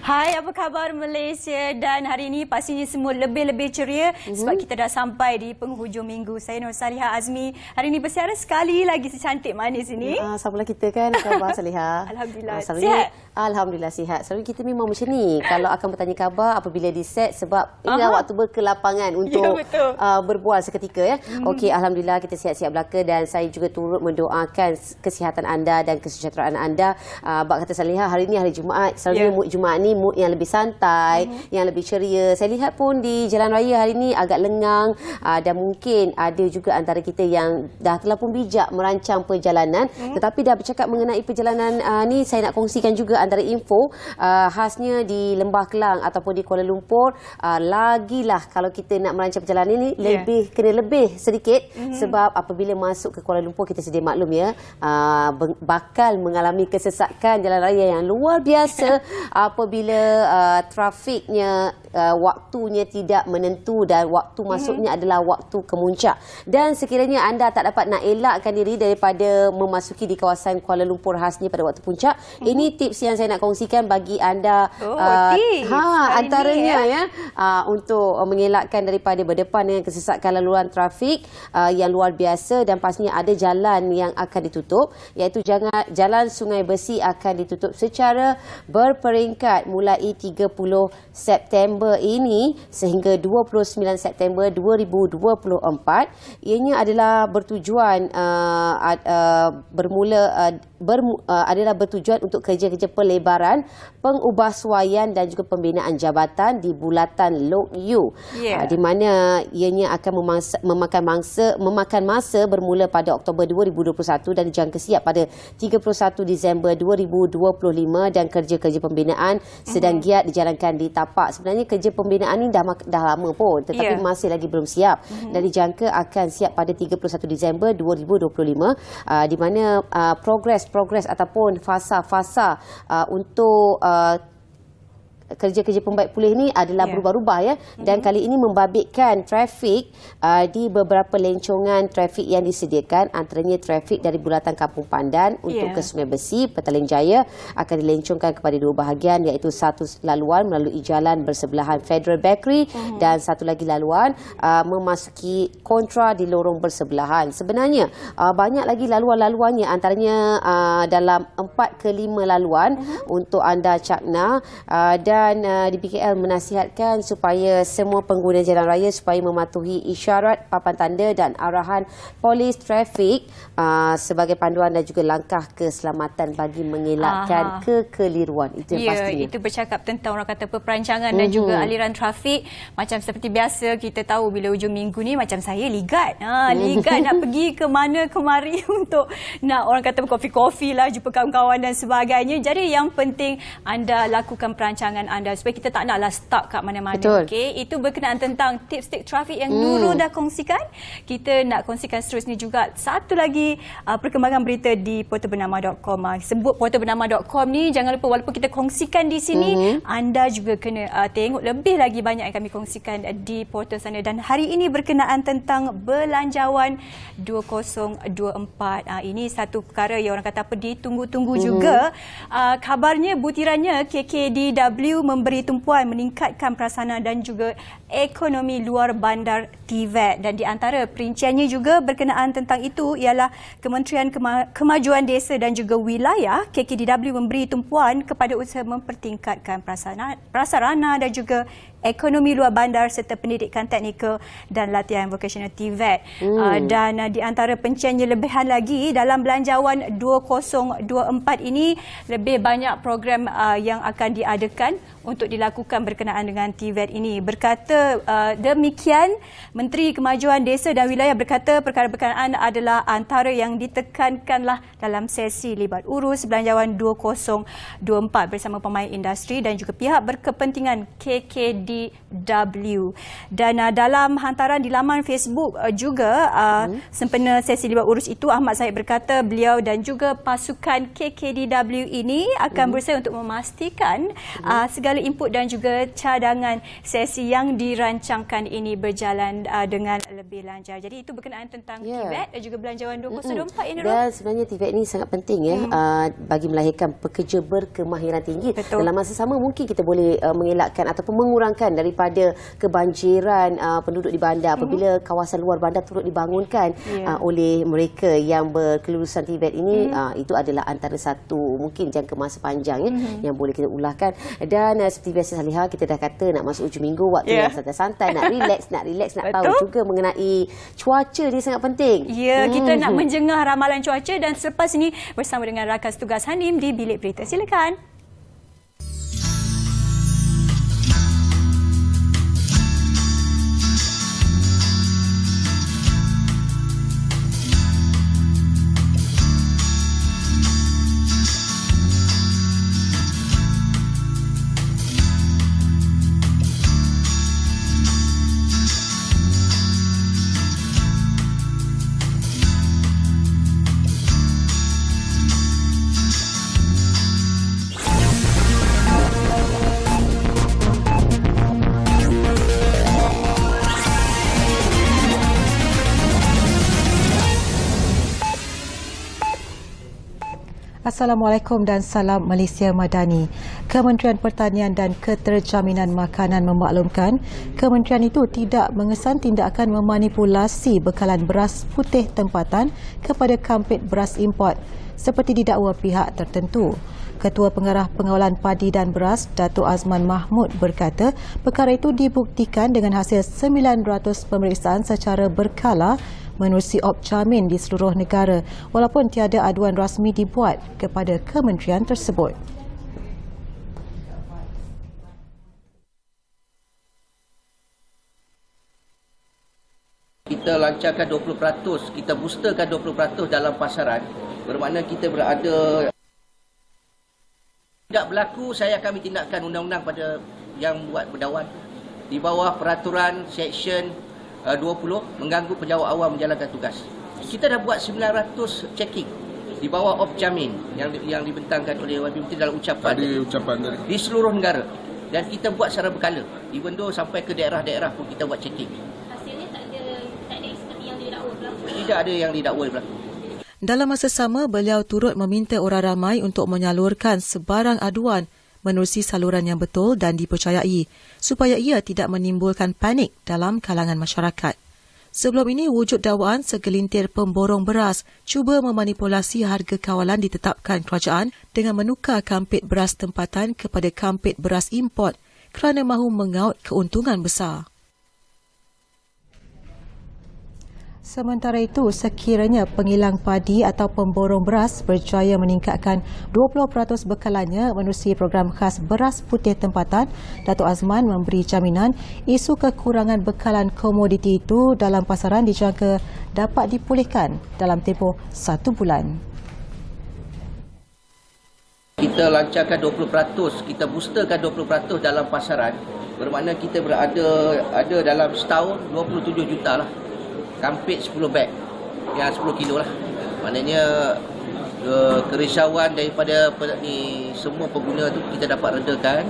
Hai, apa khabar Malaysia? Dan hari ini pastinya semua lebih-lebih ceria sebab kita dah sampai di penghujung minggu. Saya Nur Saliha Azmi. Hari ini bersiaran sekali lagi si cantik manis ini. Sampailah kita kan, khabar Saliha. Alhamdulillah. Sihat? Alhamdulillah sihat. Selalu kita memang macam ni. Kalau akan bertanya khabar apabila di set sebab inilah waktu berkelapangan untuk berbual seketika ya. Okey, alhamdulillah kita sihat-sihat belaka dan saya juga turut mendoakan kesihatan anda dan kesejahteraan anda. Bak kata Saliha, hari ini hari Jumaat. Selalunya mood Jumaat ni mood yang lebih santai, yang lebih ceria. Saya lihat pun di jalan raya hari ini agak lengang dan mungkin ada juga antara kita yang dah terlalu bijak merancang perjalanan. Tetapi dah bercakap mengenai perjalanan ni, saya nak kongsikan juga antara info khasnya di Lembah Kelang ataupun di Kuala Lumpur. Lagilah kalau kita nak merancang perjalanan ini kena lebih sedikit sebab apabila masuk ke Kuala Lumpur kita sedia maklum ya, bakal mengalami kesesakan jalan raya yang luar biasa apabila trafiknya waktunya tidak menentu dan waktu masuknya adalah waktu kemuncak. Dan sekiranya anda tak dapat nak elakkan diri daripada memasuki di kawasan Kuala Lumpur khasnya pada waktu puncak, ini tips yang saya nak kongsikan bagi anda. Antaranya untuk mengelakkan daripada berdepan dengan kesesakan laluan trafik yang luar biasa, dan pastinya ada jalan yang akan ditutup, iaitu jalan Sungai Besi akan ditutup secara berperingkat mulai 30 September ini sehingga 29 September 2024. Ianya adalah bertujuan adalah bertujuan untuk kerja-kerja pelebaran, pengubahsuaian dan juga pembinaan jabatan di bulatan Lok Yu, di mana ianya akan memakan masa bermula pada Oktober 2021 dan dijangka siap pada 31 Disember 2025, dan kerja-kerja pembinaan sedang giat dijalankan di tapak. Sebenarnya kerja pembinaan ini dah lama pun, tetapi masih lagi belum siap dan dijangka akan siap pada 31 Disember 2025, di mana progres ataupun fasa-fasa untuk kerja-kerja pembaik pulih ini adalah berubah-ubah ya, dan kali ini membabitkan trafik di beberapa lencongan trafik yang disediakan, antaranya trafik dari bulatan Kampung Pandan untuk ke Sungai Besi, Petaling Jaya akan dilencongkan kepada dua bahagian, iaitu satu laluan melalui jalan bersebelahan Federal Bakery dan satu lagi laluan memasuki kontra di lorong bersebelahan. Sebenarnya banyak lagi laluan-laluannya, antaranya dalam 4 ke 5 laluan untuk anda cakna, dan di PKL menasihatkan supaya semua pengguna jalan raya supaya mematuhi isyarat, papan tanda dan arahan polis trafik sebagai panduan dan juga langkah keselamatan bagi mengelakkan kekeliruan. Itu yang pastinya. Itu bercakap tentang orang kata perancangan dan juga aliran trafik. Macam seperti biasa kita tahu bila hujung minggu ni macam saya ligat. Ligat nak pergi ke mana kemari untuk nak orang kata kopi-kopi lah, jumpa kawan-kawan dan sebagainya. Jadi yang penting anda lakukan perancangan anda supaya kita tak naklah stuck kat mana-mana. Okey, itu berkenaan tentang tips-tips trafik yang Nurul dah kongsikan. Kita nak kongsikan seterusnya juga satu lagi perkembangan berita di portalbernama.com. Sebut portalbernama.com ni jangan lupa, walaupun kita kongsikan di sini, anda juga kena tengok lebih lagi banyak yang kami kongsikan di portal sana. Dan hari ini berkenaan tentang Belanjawan 2024. Ini satu perkara yang orang kata apa, ditunggu-tunggu juga. Kabarnya butirannya KKDW memberi tumpuan meningkatkan prasarana dan juga ekonomi luar bandar TVET, dan di antara perinciannya juga berkenaan tentang itu ialah Kementerian Kemajuan Desa dan juga Wilayah KKDW memberi tumpuan kepada usaha mempertingkatkan prasarana dan juga ekonomi luar bandar serta pendidikan teknikal dan latihan vocational TVET. Dan di antara penciannya lebihan lagi dalam Belanjawan 2024 ini, lebih banyak program yang akan diadakan untuk dilakukan berkenaan dengan TVET ini. Berkata demikian, Menteri Kemajuan Desa dan Wilayah berkata perkara berkenaan adalah antara yang ditekankanlah dalam sesi libat urus Belanjawan 2024 bersama pemain industri dan juga pihak berkepentingan KKDW KKDW. Dan dalam hantaran di laman Facebook juga sempena sesi libat urus itu, Ahmad Zahid berkata beliau dan juga pasukan KKDW ini akan berusaha untuk memastikan segala input dan juga cadangan sesi yang dirancangkan ini berjalan dengan lebih lancar. Jadi itu berkenaan tentang TVET dan juga Belanjawan 2024 ini. Dan sebenarnya TVET ini sangat penting bagi melahirkan pekerja berkemahiran tinggi. Betul. Dalam masa sama mungkin kita boleh mengelakkan ataupun mengurangkan daripada kebanjiran penduduk di bandar apabila kawasan luar bandar turut dibangunkan oleh mereka yang berkelulusan TVET ini. Itu adalah antara satu mungkin jangka masa panjang yang boleh kita ulahkan. Dan seperti biasa Saliha, kita dah kata nak masuk hujung minggu, waktu yang santai-santai, nak relax, nak tahu juga mengenai cuaca ni sangat penting. Ya, kita nak menjengah ramalan cuaca dan selepas ini bersama dengan rakan tugas Hanim di Bilik Berita. Silakan. Assalamualaikum dan salam Malaysia Madani. Kementerian Pertanian dan Keterjaminan Makanan memaklumkan kementerian itu tidak mengesan tindakan memanipulasi bekalan beras putih tempatan kepada kampit beras import seperti didakwa pihak tertentu. Ketua Pengarah Pengawalan Padi dan Beras, Datuk Azman Mahmud berkata perkara itu dibuktikan dengan hasil 900 pemeriksaan secara berkala menerusi Opcamin di seluruh negara walaupun tiada aduan rasmi dibuat kepada kementerian tersebut. Kita lancarkan 20%, kita boosterkan 20% dalam pasaran, bermakna kita berada. Tidak berlaku, saya akan tindakan undang-undang pada yang buat berdawan di bawah peraturan Seksyen 20 mengganggu penjawat awam menjalankan tugas. Kita dah buat 900 checking di bawah Opcamin yang dibentangkan oleh Wakil Menteri dalam ucapan tadi di seluruh negara, dan kita buat secara berkala. Even though sampai ke daerah-daerah pun kita buat checking. Hasilnya tak ada seperti yang didakwa berlaku. Tidak ada yang didakwa berlaku. Dalam masa sama, beliau turut meminta orang ramai untuk menyalurkan sebarang aduan menerusi saluran yang betul dan dipercayai supaya ia tidak menimbulkan panik dalam kalangan masyarakat. Sebelum ini, wujud dakwaan segelintir pemborong beras cuba memanipulasi harga kawalan ditetapkan kerajaan dengan menukar kampit beras tempatan kepada kampit beras import kerana mahu mengaut keuntungan besar. Sementara itu, sekiranya pengilang padi atau pemborong beras berjaya meningkatkan 20% bekalannya menerusi program khas beras putih tempatan, Datuk Azman memberi jaminan isu kekurangan bekalan komoditi itu dalam pasaran dijangka dapat dipulihkan dalam tempoh 1 bulan. Kita lancarkan 20%, kita boosterkan 20% dalam pasaran, bermakna kita ada dalam setahun 27 juta lah. Kampit 10 beg, yang 10 kilo lah. Maknanya kerisauan daripada semua pengguna tu kita dapat redakan.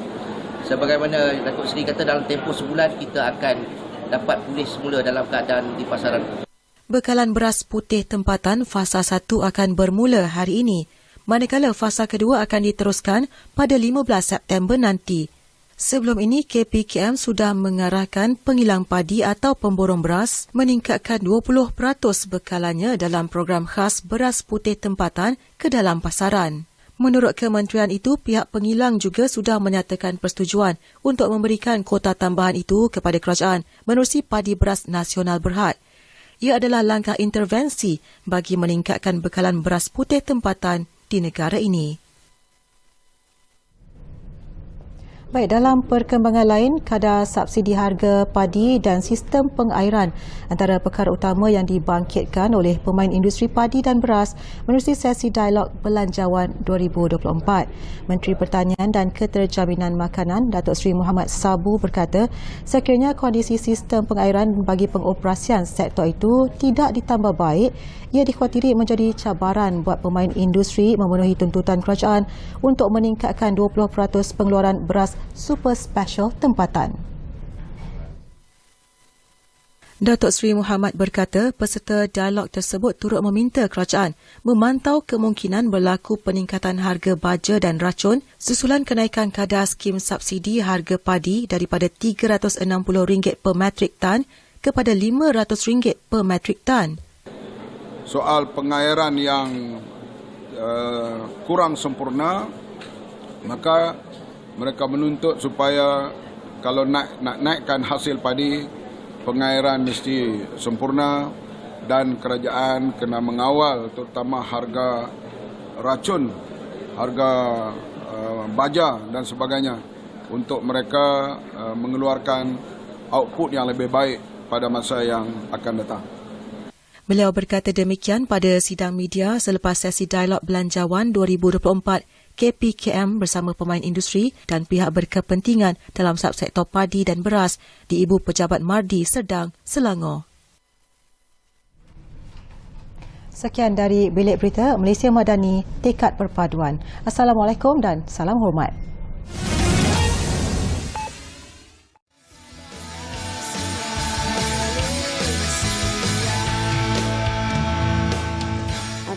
Sebagaimana Datuk Seri kata, dalam tempoh sebulan kita akan dapat pulih semula dalam keadaan di pasaran. Bekalan beras putih tempatan fasa 1 akan bermula hari ini, manakala fasa kedua akan diteruskan pada 15 September nanti. Sebelum ini, KPKM sudah mengarahkan pengilang padi atau pemborong beras meningkatkan 20% bekalannya dalam program khas beras putih tempatan ke dalam pasaran. Menurut kementerian itu, pihak pengilang juga sudah menyatakan persetujuan untuk memberikan kota tambahan itu kepada kerajaan menerusi Padi Beras Nasional Berhad. Ia adalah langkah intervensi bagi meningkatkan bekalan beras putih tempatan di negara ini. Baik, dalam perkembangan lain, kadar subsidi harga padi dan sistem pengairan antara perkara utama yang dibangkitkan oleh pemain industri padi dan beras menerusi sesi dialog Belanjawan 2024. Menteri Pertanian dan Keterjaminan Makanan Datuk Seri Muhammad Sabu berkata, sekiranya kondisi sistem pengairan bagi pengoperasian sektor itu tidak ditambah baik, ia dikhawatiri menjadi cabaran buat pemain industri memenuhi tuntutan kerajaan untuk meningkatkan 20% pengeluaran beras super special tempatan. Datuk Seri Muhammad berkata peserta dialog tersebut turut meminta kerajaan memantau kemungkinan berlaku peningkatan harga baja dan racun susulan kenaikan kadar skim subsidi harga padi daripada RM360 per metrik tan kepada RM500 per metrik tan. Soal pengairan yang kurang sempurna, maka mereka menuntut supaya kalau nak naikkan hasil padi, pengairan mesti sempurna dan kerajaan kena mengawal terutama harga racun, harga baja dan sebagainya untuk mereka mengeluarkan output yang lebih baik pada masa yang akan datang. Beliau berkata demikian pada sidang media selepas sesi dialog Belanjawan 2024 KPKM bersama pemain industri dan pihak berkepentingan dalam subsektor padi dan beras di Ibu Pejabat Mardi, Serdang, Selangor. Sekian dari Bilik Berita Malaysia Madani, Tekad Perpaduan. Assalamualaikum dan salam hormat.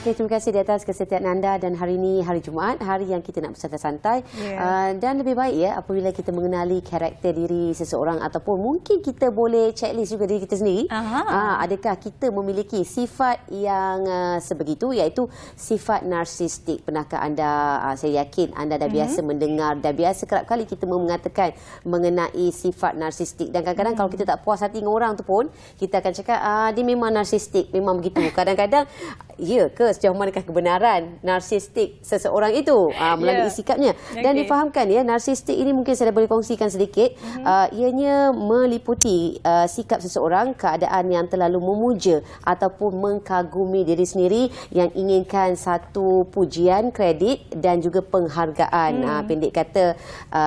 Okey, terima kasih di atas kesetiaan anda dan hari ini hari Jumaat, hari yang kita nak bersantai-santai dan lebih baik ya apabila kita mengenali karakter diri seseorang ataupun mungkin kita boleh checklist juga diri kita sendiri. Adakah kita memiliki sifat yang sebegitu iaitu sifat narsistik. Pernahkah anda, saya yakin anda dah biasa mendengar, dah biasa kerap kali kita mengatakan mengenai sifat narsistik dan kadang-kadang kalau kita tak puas hati dengan orang tu pun kita akan cakap dia memang narsistik, memang begitu. Kadang-kadang ya ke sejauh manakah kebenaran narsistik seseorang itu melalui sikapnya dan difahamkan ya narsistik ini mungkin saya boleh kongsikan sedikit. Ianya meliputi sikap seseorang, keadaan yang terlalu memuja ataupun mengkagumi diri sendiri yang inginkan satu pujian, kredit dan juga penghargaan. Pendek kata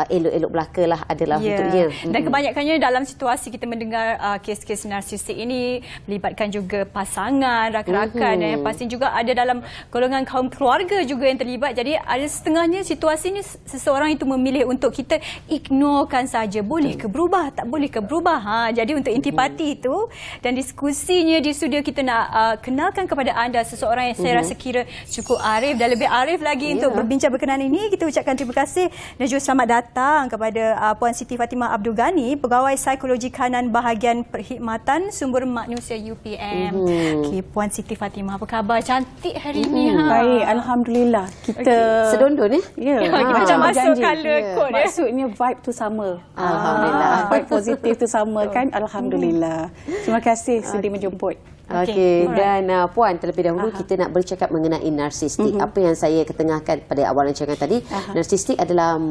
elok-elok belakalah adalah untuknya. Dan kebanyakannya dalam situasi kita mendengar kes-kes narsistik ini melibatkan juga pasangan, rakan-rakan dan yang pasti juga ada dalam golongan kaum keluarga juga yang terlibat. Jadi ada setengahnya situasi ini seseorang itu memilih untuk kita ignorekan saja. Boleh ke berubah? Tak boleh ke berubah? Jadi untuk intipati itu dan diskusinya di studio kita nak kenalkan kepada anda seseorang yang saya rasa kira cukup arif dan lebih arif lagi untuk berbincang berkenaan ini. Kita ucapkan terima kasih dan juga selamat datang kepada Puan Siti Fatimah Abdul Ghani, Pegawai Psikologi Kanan Bahagian Perkhidmatan Sumber Manusia UPM. Okay, Puan Siti Fatimah, apa khabar? Cantik hari ini. Baik, alhamdulillah. Kita sedondon kita macam masuk color code. Maksudnya vibe tu sama. Alhamdulillah. Vibe positif tu sama kan? Alhamdulillah. Terima kasih sudi menjemput. Okey, dan Puan, terlebih dahulu kita nak bercakap mengenai narsistik. Apa yang saya ketengahkan pada awal rancangan tadi, narsistik adalah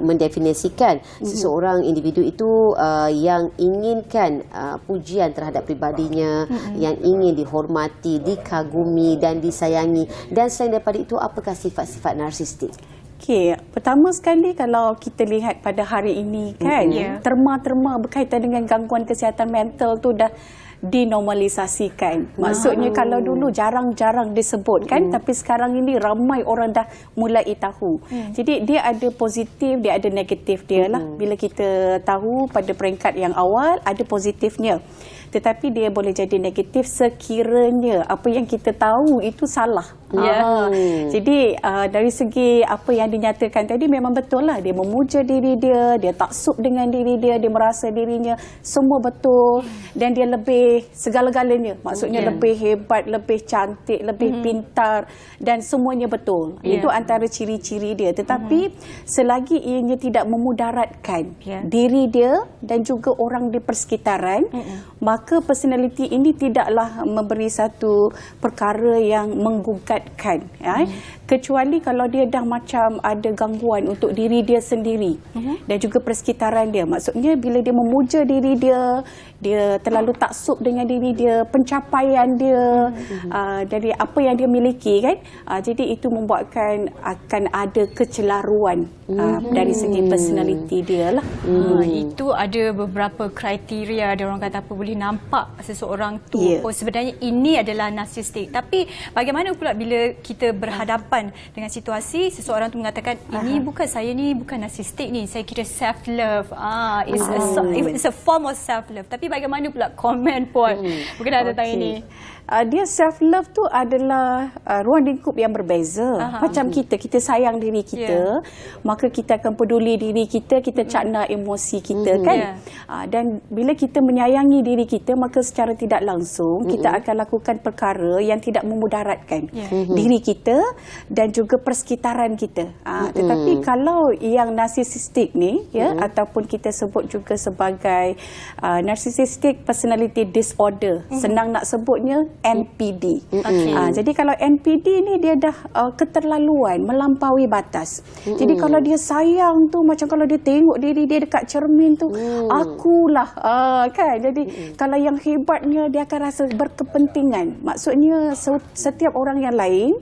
mendefinisikan seseorang individu itu yang inginkan pujian terhadap pribadinya, yang ingin dihormati, dikagumi dan disayangi. Dan selain daripada itu, apakah sifat-sifat narsistik? Okey, pertama sekali kalau kita lihat pada hari ini kan, terma-terma berkaitan dengan gangguan kesihatan mental tu dah dinormalisasikan. Maksudnya kalau dulu jarang-jarang disebut kan, tapi sekarang ini ramai orang dah mulai tahu. Jadi dia ada positif, dia ada negatif dia lah. Bila kita tahu pada peringkat yang awal ada positifnya. Tetapi dia boleh jadi negatif sekiranya apa yang kita tahu itu salah. Jadi dari segi apa yang dinyatakan tadi memang betul lah. Dia memuja diri dia, dia taksub dengan diri dia, dia merasa dirinya semua betul dan dia lebih segala-galanya. Maksudnya lebih hebat, lebih cantik, lebih pintar dan semuanya betul. Itu antara ciri-ciri dia. Tetapi selagi ianya tidak memudaratkan diri dia dan juga orang di persekitaran, maka maka personality ini tidaklah memberi satu perkara yang menggugatkan, kecuali kalau dia dah macam ada gangguan untuk diri dia sendiri dan juga persekitaran dia. Maksudnya bila dia memuja diri dia, dia terlalu taksub dengan diri dia, pencapaian dia, dari apa yang dia miliki kan. Jadi itu membuatkan akan ada kecelaruan dari segi personality dia lah. Itu ada beberapa kriteria dia orang kata apa boleh nampak seseorang tu oh sebenarnya ini adalah narsistik. Tapi bagaimana pula bila kita berhadapan dengan situasi seseorang tu mengatakan ini bukan saya ni bukan narsistik ni, saya kira self love. It's a form of self love. Tapi bagaimana pula komen Puan berkenaan tentang ini? Dia self love tu adalah ruang lingkup yang berbeza. Macam kita sayang diri kita, maka kita akan peduli diri kita, kita cakna emosi kita kan. Dan bila kita menyayangi diri kita, maka secara tidak langsung kita akan lakukan perkara yang tidak memudaratkan diri kita dan juga persekitaran kita. Tetapi kalau yang narsisistik ni ataupun kita sebut juga sebagai narcissistic personality disorder, senang nak sebutnya NPD. Jadi kalau NPD ni dia dah keterlaluan, melampaui batas. Jadi kalau dia sayang tu, macam kalau dia tengok diri dia dekat cermin tu, akulah kan. Jadi kalau yang hebatnya dia akan rasa berkepentingan. Maksudnya setiap orang yang lain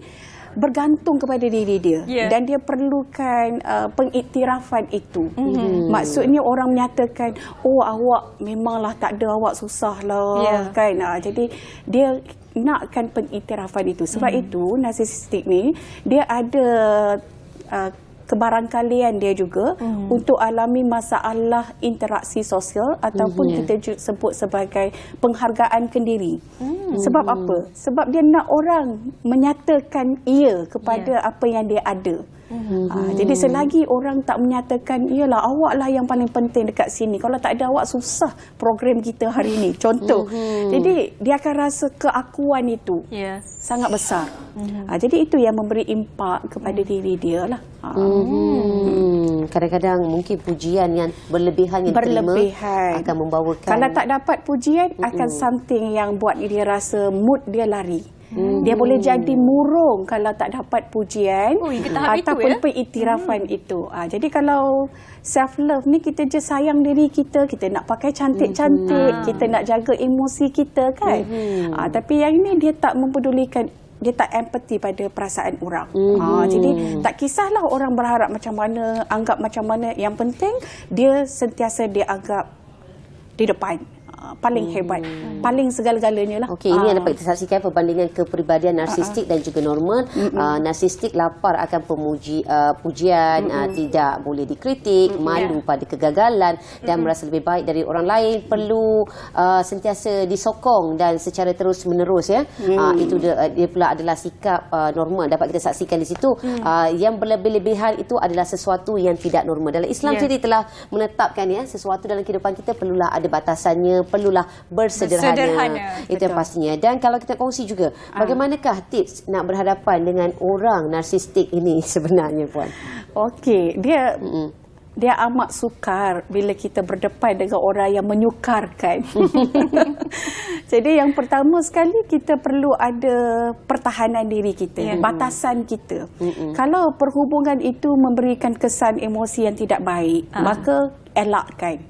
bergantung kepada diri dia dan dia perlukan pengiktirafan itu. Maksudnya orang menyatakan, oh awak memanglah tak ada, awak susah lah kan. Jadi dia nakkan pengiktirafan itu. Sebab itu narsisistik ni dia ada kebarangkalian dia juga untuk alami masalah interaksi sosial ataupun kita sebut sebagai penghargaan kendiri. Sebab apa? Sebab dia nak orang menyatakan ia kepada apa yang dia ada. Jadi selagi orang tak menyatakan iyalah awaklah yang paling penting dekat sini, kalau tak ada awak susah program kita hari ini, contoh. Jadi dia akan rasa keakuan itu sangat besar. Jadi itu yang memberi impak kepada diri dia lah. Kadang-kadang mungkin pujian yang berlebihan yang terima akan membawakan, kalau tak dapat pujian akan something yang buat dia rasa mood dia lari. Dia boleh jadi murung kalau tak dapat pujian ataupun pengiktirafan itu. Jadi kalau self love ni kita je sayang diri kita, kita nak pakai cantik-cantik, kita nak jaga emosi kita kan. Tapi yang ini dia tak mempedulikan, dia tak empati pada perasaan orang. Jadi tak kisahlah orang berharap macam mana, anggap macam mana, yang penting dia sentiasa dia anggap di depan, paling hebat, paling segala-galanya lah. Okey, ini yang dapat kita saksikan perbandingan kepribadian narsistik dan juga normal. Narsistik lapar akan pujian, tidak boleh dikritik, malu pada kegagalan dan merasa lebih baik dari orang lain, perlu sentiasa disokong dan secara terus-menerus itu dia pula adalah sikap normal. Dapat kita saksikan di situ. Yang berlebih-lebihan itu adalah sesuatu yang tidak normal. Dalam Islam sendiri telah menetapkan sesuatu dalam kehidupan kita perlulah ada batasannya, perlulah bersederhana. Itu yang pastinya. Dan kalau kita kongsi juga, bagaimanakah tips nak berhadapan dengan orang narsistik ini sebenarnya, Puan? Okey, dia amat sukar bila kita berdepan dengan orang yang menyukarkan. Jadi yang pertama sekali kita perlu ada pertahanan diri kita, batasan kita. Kalau perhubungan itu memberikan kesan emosi yang tidak baik, maka elakkan.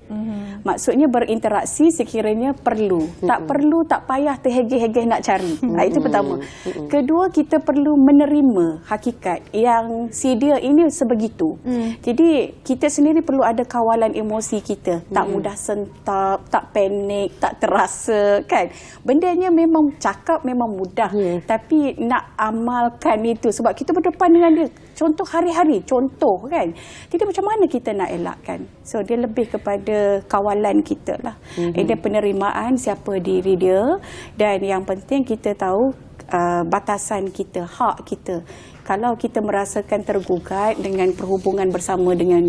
Maksudnya berinteraksi sekiranya perlu. Tak perlu, tak payah terhegeh-hegeh nak cari. Itu pertama. Kedua, kita perlu menerima hakikat yang si dia ini sebegitu. Jadi kita sendiri perlu ada kawalan emosi kita. Tak mudah sentap, tak panik, tak terasa kan. Bendanya memang cakap memang mudah. Tapi nak amalkan itu, sebab kita berdepan dengan dia. Contoh hari-hari, contoh kan. Jadi macam mana kita nak elakkan? So dia lebih kepada kawalan kita lah. Dia penerimaan siapa diri dia, dan yang penting kita tahu batasan kita, hak kita. Kalau kita merasakan tergugat dengan perhubungan bersama dengan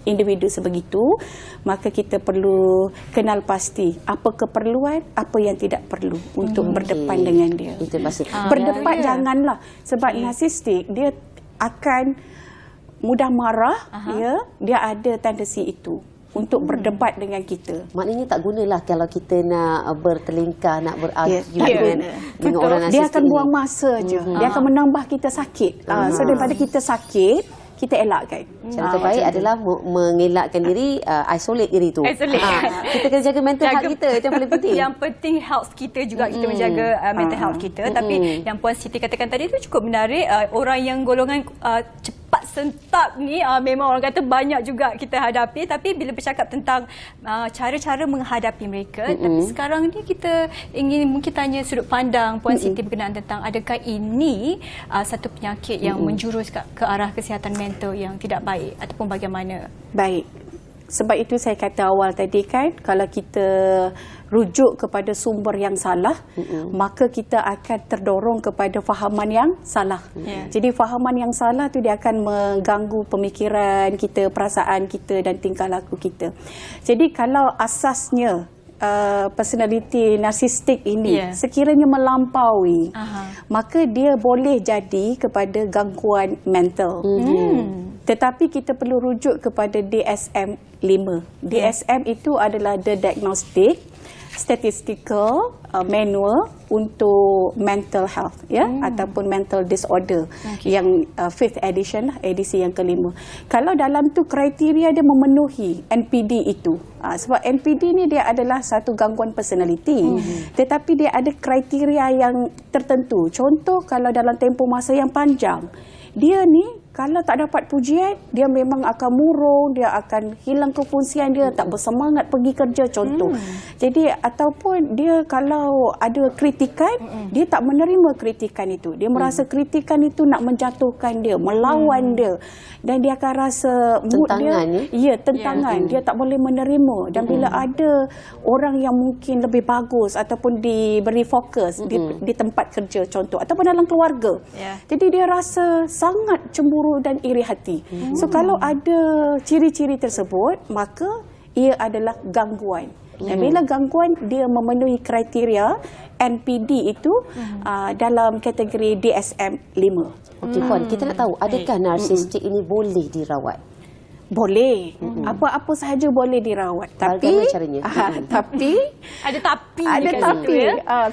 individu sebegitu, maka kita perlu kenal pasti apa keperluan, apa yang tidak perlu untuk berdepan dengan dia. Itu pasti. Berdepan janganlah, sebab narsistik dia akan mudah marah, dia ada tendensi itu. untuk berdebat dengan kita. Maknanya tak gunalah kalau kita nak bertelingkah, nak berargue dengan orang Dia narsistik akan ini. buang masa je. Dia akan menambah kita sakit. So daripada kita sakit, kita elakkan. Cara terbaik adalah mengelakkan diri, isolate diri tu. Isolate. Kita kena jaga mental health kita, itu yang paling penting. Yang penting health kita juga, kita menjaga mental health kita. Tapi yang Puan Siti katakan tadi tu cukup menarik. Orang yang golongan cepat sentak ni memang orang kata banyak juga kita hadapi. Tapi bila bercakap tentang cara-cara menghadapi mereka, tapi sekarang ni kita ingin mungkin tanya sudut pandang Puan Siti berkenaan tentang adakah ini satu penyakit yang menjurus ke arah kesihatan mental yang tidak baik ataupun bagaimana? Baik. Sebab itu saya kata awal tadi kan, kalau kita rujuk kepada sumber yang salah, maka kita akan terdorong kepada fahaman yang salah. Jadi fahaman yang salah tu dia akan mengganggu pemikiran kita, perasaan kita dan tingkah laku kita. Jadi kalau asasnya personality narsistik ini sekiranya melampaui, maka dia boleh jadi kepada gangguan mental. Tetapi kita perlu rujuk kepada DSM-5. DSM itu adalah The Diagnostic Statistical Manual untuk mental health, ataupun mental disorder, yang 5th edition, edisi yang kelima. Kalau dalam tu kriteria dia memenuhi NPD itu, sebab NPD ni dia adalah satu gangguan personality, tetapi dia ada kriteria yang tertentu. Contoh, kalau dalam tempoh masa yang panjang, dia ni kalau tak dapat pujian, dia memang akan murung, dia akan hilang kefungsian dia, tak bersemangat pergi kerja, contoh. Jadi ataupun dia kalau ada kritikan, dia tak menerima kritikan itu. Dia merasa kritikan itu nak menjatuhkan dia, melawan dia, dan dia akan rasa mood dia tentangan. Dia tak boleh menerima. Dan bila ada orang yang mungkin lebih bagus ataupun diberi fokus di tempat kerja, contoh, ataupun dalam keluarga, jadi dia rasa sangat cemburu dan iri hati. So kalau ada ciri-ciri tersebut, maka ia adalah gangguan. Dan bila gangguan dia memenuhi kriteria NPD itu dalam kategori DSM-5. Okey Puan, kita nak tahu adakah narsistik ini boleh dirawat? Boleh. Apa-apa sahaja boleh dirawat. Tapi bagaimana caranya? Tapi Ada tapi.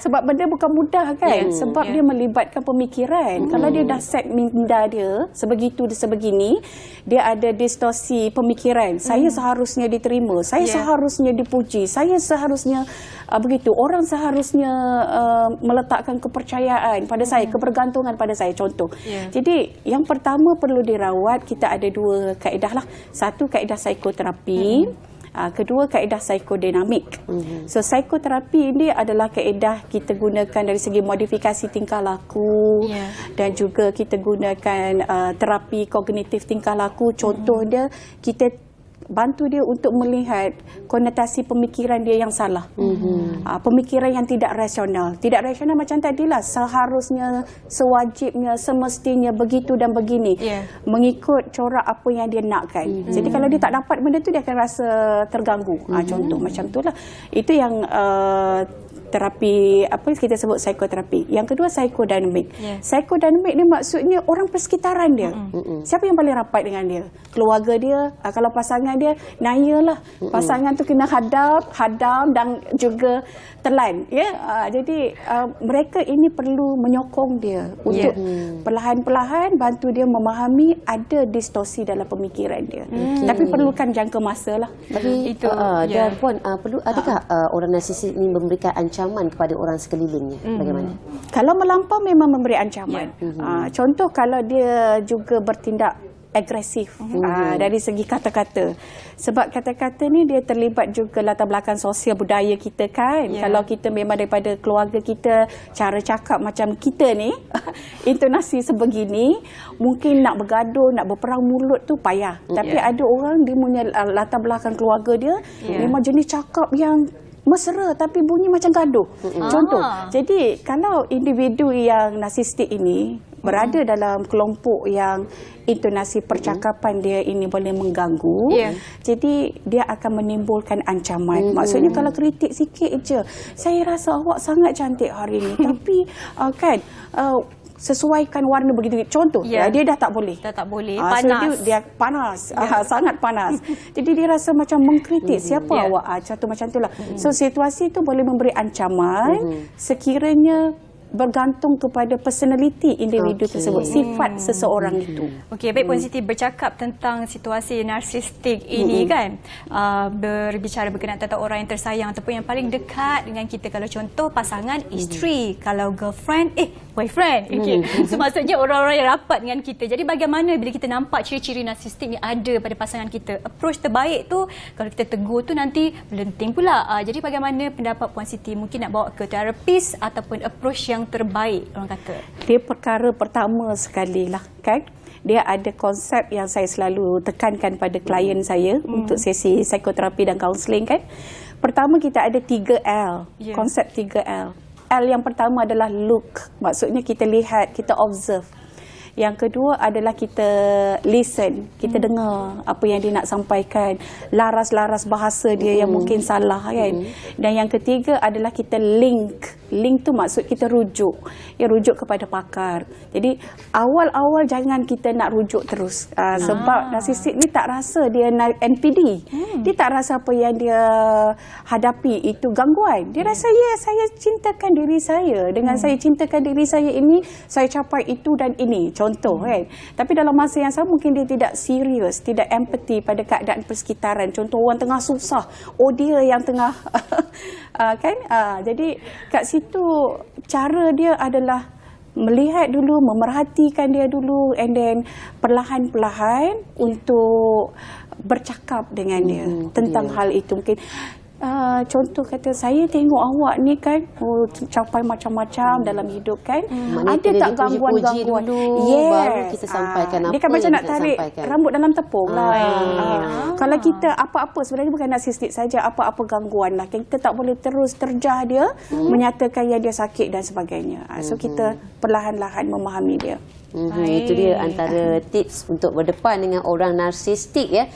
sebab benda bukan mudah kan. Sebab dia melibatkan pemikiran. Kalau dia dah set minda dia sebegitu sebegini, dia ada distorsi pemikiran. Saya seharusnya diterima, saya seharusnya dipuji, saya seharusnya begitu. Orang seharusnya meletakkan kepercayaan pada saya, kebergantungan pada saya, contoh. Jadi yang pertama perlu dirawat, kita ada dua kaedah lah. Satu, kaedah psikoterapi. Kedua, kaedah psikodinamik. So psikoterapi ini adalah kaedah kita gunakan dari segi modifikasi tingkah laku, dan juga kita gunakan terapi kognitif tingkah laku. Contoh dia, kita bantu dia untuk melihat konotasi pemikiran dia yang salah. Pemikiran yang tidak rasional. Tidak rasional macam tadilah, seharusnya, sewajibnya, semestinya begitu dan begini. Mengikut corak apa yang dia nakkan. Jadi kalau dia tak dapat benda tu, dia akan rasa terganggu. Contoh macam itulah. Itu yang terapi, apa kita sebut psikoterapi. Yang kedua, psikodinamik. Psikodinamik ni maksudnya orang persekitaran dia. Siapa yang paling rapat dengan dia? Keluarga dia. Kalau pasangan dia, nayalah. Pasangan tu kena hadam dan juga telan. Jadi mereka ini perlu menyokong dia untuk perlahan-perlahan bantu dia memahami ada distorsi dalam pemikiran dia. Tapi perlukan jangka masa lah. Tapi itu dan Puan, perlu adakah orang narsistik ini memberikan ancaman kepada orang sekelilingnya? Bagaimana? Kalau melampau memang memberi ancaman. Contoh kalau dia juga bertindak agresif dari segi kata-kata. Sebab kata-kata ni dia terlibat juga latar belakang sosial budaya kita kan. Kalau kita memang daripada keluarga kita, cara cakap macam kita ni, intonasi sebegini, mungkin nak bergaduh, nak berperang mulut tu payah. Tapi ada orang dia punya latar belakang keluarga dia memang jenis cakap yang mesra tapi bunyi macam gaduh. Contoh. Jadi kalau individu yang narsistik ini berada dalam kelompok yang intonasi percakapan dia ini boleh mengganggu, jadi dia akan menimbulkan ancaman. Maksudnya kalau kritik sikit je, saya rasa awak sangat cantik hari ini, tapi kan sesuaikan warna begitu. Contoh, dia dah tak boleh. Dah tak boleh. So Panas. dia panas. Sangat panas. Jadi dia rasa macam mengkritik siapa awak. Contoh macam itulah. So situasi itu boleh memberi ancaman sekiranya bergantung kepada personality individu tersebut, sifat seseorang itu. Okey, baik Puan Siti bercakap tentang situasi narsistik ini kan, berbicara berkenaan tentang orang yang tersayang ataupun yang paling dekat dengan kita. Kalau contoh pasangan isteri, kalau girlfriend, boyfriend. Okey. So maksudnya orang-orang yang rapat dengan kita. Jadi bagaimana bila kita nampak ciri-ciri narsistik ni ada pada pasangan kita? Approach terbaik tu kalau kita tegur tu nanti melenting pula. Jadi bagaimana pendapat Puan Siti? Mungkin nak bawa ke terapis ataupun approach yang terbaik orang kata? Dia perkara pertama sekali lah kan. Dia ada konsep yang saya selalu tekankan pada klien saya untuk sesi psikoterapi dan kaunseling kan. Pertama kita ada 3L, konsep 3L. L yang pertama adalah look, maksudnya kita lihat, kita observe. Yang kedua adalah kita listen, kita dengar apa yang dia nak sampaikan, laras-laras bahasa dia yang mungkin salah kan. Dan yang ketiga adalah kita link. Link tu maksud kita rujuk. Rujuk kepada pakar. Jadi awal-awal jangan kita nak rujuk terus. Sebab narsistik ni tak rasa dia NPD. Dia tak rasa apa yang dia hadapi itu gangguan. Dia rasa saya cintakan diri saya. Dengan saya cintakan diri saya ini, saya capai itu dan ini. Contoh kan. Tapi dalam masa yang sama mungkin dia tidak serius, tidak empati pada keadaan persekitaran. Contoh orang tengah susah, dia yang tengah kan. Jadi kat situ cara dia adalah melihat dulu, memerhatikan dia dulu, and then perlahan-perlahan untuk bercakap dengan dia tentang hal itu. Mungkin contoh kata, saya tengok awak ni kan capai macam-macam dalam hidup kan. Ada tak gangguan-gangguan? Baru kita sampaikan apa dia kan macam yang nak tarik rambut dalam tepung lah. Kalau kita apa-apa, sebenarnya bukan narsistik saja, apa-apa gangguan lah. Kita tak boleh terus terjah dia, menyatakan yang dia sakit dan sebagainya. So kita perlahan-lahan memahami dia. Itu dia antara tips untuk berdepan dengan orang narsistik ya.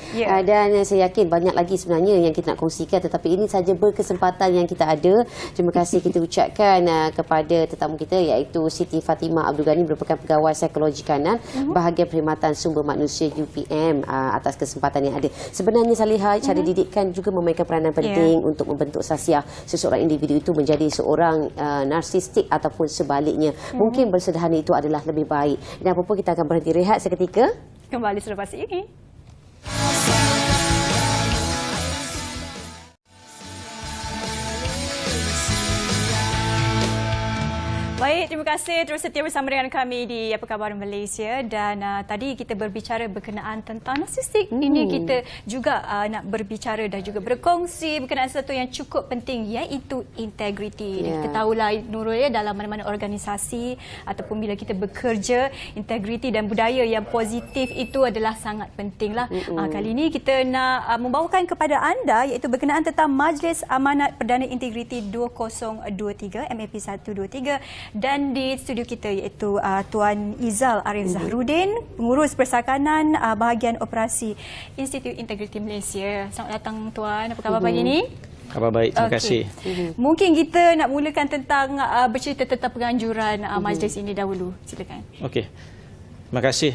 Dan saya yakin banyak lagi sebenarnya yang kita nak kongsikan, tetapi ini saja berkesempatan yang kita ada. Terima kasih kita ucapkan kepada tetamu kita iaitu Siti Fatimah Abdul Ghani, merupakan pegawai psikologi kanan bahagian perkhidmatan sumber manusia UPM, atas kesempatan yang ada. Sebenarnya Salihah, cara didikan juga memainkan peranan penting untuk membentuk sasiah seseorang individu itu menjadi seorang narsistik ataupun sebaliknya. Mungkin bersederhana itu adalah lebih baik. Dan apa-apa kita akan berhenti rehat seketika. Kembali selepas ini. Baik, terima kasih terus setia bersama dengan kami di Apa Khabar Malaysia. Dan tadi kita berbicara berkenaan tentang narsistik. Ini kita juga nak berbicara dan juga berkongsi berkenaan sesuatu yang cukup penting, iaitu integriti. Kita tahulah Nurul ya, dalam mana-mana organisasi ataupun bila kita bekerja, integriti dan budaya yang positif itu adalah sangat penting lah. Kali ini kita nak membawakan kepada anda iaitu berkenaan tentang Majlis Amanat Perdana Integriti 2023 MAP 123. Dan di studio kita iaitu Tuan Izal Arif Zahruddin, pengurus persakanan bahagian operasi Institut Integriti Malaysia. Selamat datang Tuan. Apa khabar pagi ini? Khabar baik, terima kasih. Mungkin kita nak mulakan tentang bercerita tentang penganjuran majlis ini dahulu. Silakan. Okey. Terima kasih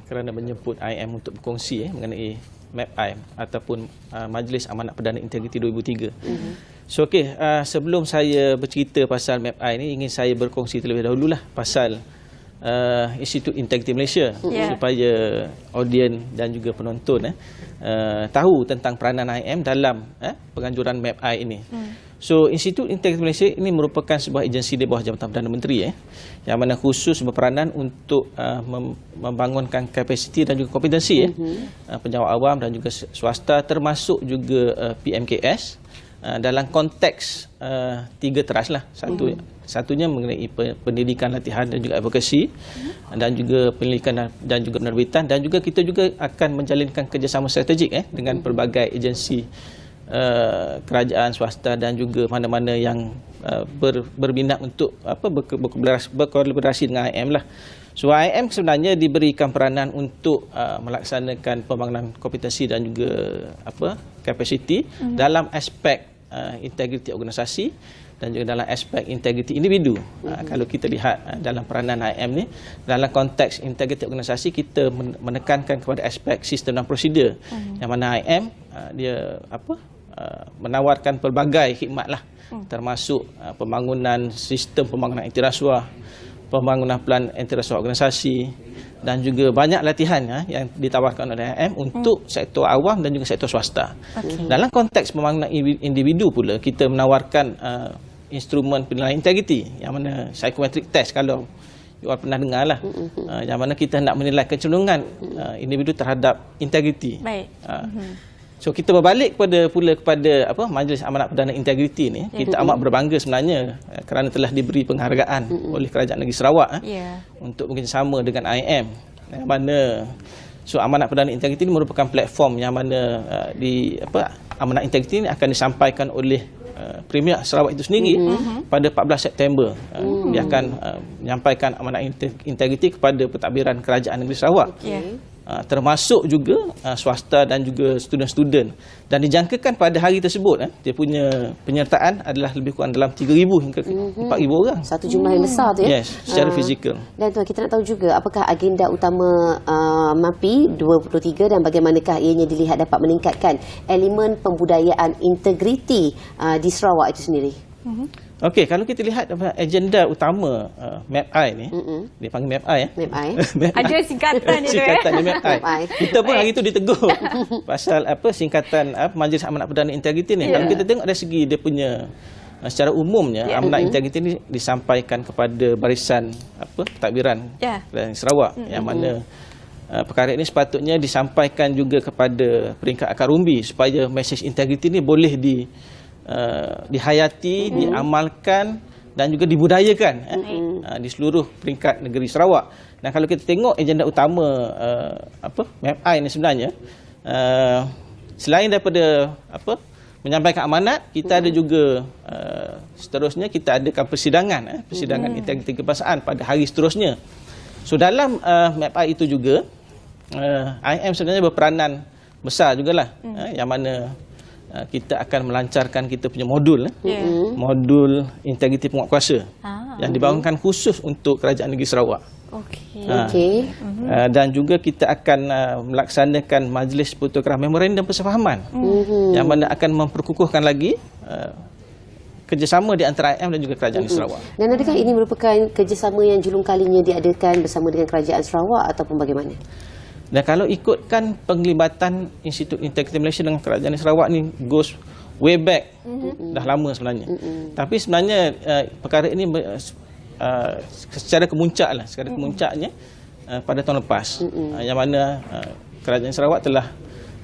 kerana menyebut IM untuk berkongsi mengenai MAP-IM ataupun Majlis Amanat Perdana Integriti 2003. So sebelum saya bercerita pasal MAP-IM ini, ingin saya berkongsi terlebih dahululah pasal Institut Integriti Malaysia supaya audien dan juga penonton tahu tentang peranan IM dalam penganjuran MAP-IM ini. So Institut Integriti Malaysia ini merupakan sebuah agensi di bawah Jabatan Perdana Menteri yang mana khusus berperanan untuk membangunkan kapasiti dan juga kompetensi penjawat awam dan juga swasta, termasuk juga PMKS dalam konteks tiga teras lah. Satunya mengenai pendidikan, latihan dan juga advokasi, dan juga pendidikan dan juga penerbitan, dan juga kita juga akan menjalinkan kerjasama strategik dengan pelbagai agensi kerajaan, swasta dan juga mana-mana yang berminat untuk berkolaborasi dengan IM lah. So IM sebenarnya diberikan peranan untuk melaksanakan pembangunan kompetensi dan juga kapasiti dalam aspek integriti organisasi dan juga dalam aspek integriti individu. Kalau kita lihat dalam peranan IM ni, dalam konteks integriti organisasi, kita menekankan kepada aspek sistem dan prosedur. Yang mana IM dia menawarkan pelbagai khidmat lah, termasuk pembangunan sistem pembangunan anti rasuah, pembangunan plan anti rasuah organisasi, dan juga banyak latihan yang ditawarkan oleh IM untuk sektor awam dan juga sektor swasta. Dalam konteks pembangunan individu pula, kita menawarkan instrumen penilaian integriti, yang mana psychometric test, kalau you all pernah dengar lah, yang mana kita nak menilai kecenderungan individu terhadap integriti. Baik. So kita berbalik kepada Majlis Amanat Perdana Integriti ni, kita amat berbangga sebenarnya kerana telah diberi penghargaan oleh Kerajaan Negeri Sarawak untuk bekerjasama dengan IM, yang mana Amanat Perdana Integriti ini merupakan platform yang mana Amanat Integriti ini akan disampaikan oleh Premier Sarawak itu sendiri pada 14 September. Dia akan menyampaikan amanat integriti kepada pentadbiran Kerajaan Negeri Sarawak. Termasuk juga swasta dan juga student-student, dan dijangkakan pada hari tersebut dia punya penyertaan adalah lebih kurang dalam 3,000 hingga 4,000 orang. Satu jumlah yang besar tu ya. Yes, secara fizikal. Dan tuan, kita nak tahu juga apakah agenda utama MAPI 23 dan bagaimanakah ianya dilihat dapat meningkatkan elemen pembudayaan integriti di Sarawak itu sendiri. Okey, kalau kita lihat agenda utama MAPI ni, dia panggil MAPI MAPI. Ada singkatan dia. Singkatan dia MAPI. MAPI. Kita pun hari tu ditegur pasal singkatan Majlis Amanat Perdana Integriti ni. Kalau kita tengok dari segi dia punya secara umumnya amanat integriti ni disampaikan kepada barisan pentadbiran Kerajaan Sarawak, yang mana perkara ini sepatutnya disampaikan juga kepada peringkat akar umbi supaya mesej integriti ni boleh dihayati, diamalkan dan juga dibudayakan di seluruh peringkat negeri Sarawak. Dan kalau kita tengok agenda utama MAPI ini sebenarnya, selain daripada menyampaikan amanat, kita ada juga seterusnya kita adakan persidangan integriti kebangsaan pada hari seterusnya. So dalam MAPI itu juga IM sebenarnya berperanan besar jugalah, yang mana kita akan melancarkan kita punya modul modul integriti penguatkuasa yang dibangunkan khusus untuk Kerajaan Negeri Sarawak. Dan juga kita akan melaksanakan majlis pertukaran memorandum persefahaman, yang mana akan memperkukuhkan lagi kerjasama di antara IM dan juga Kerajaan Negeri Sarawak. Dan adakah ini merupakan kerjasama yang julung kalinya diadakan bersama dengan Kerajaan Sarawak ataupun bagaimana? Dan kalau ikutkan penglibatan Institut Integriti Malaysia dengan Kerajaan Sarawak ni goes way back, dah lama sebenarnya. Tapi sebenarnya perkara ini secara kemuncaknya pada tahun lepas, yang mana Kerajaan Sarawak telah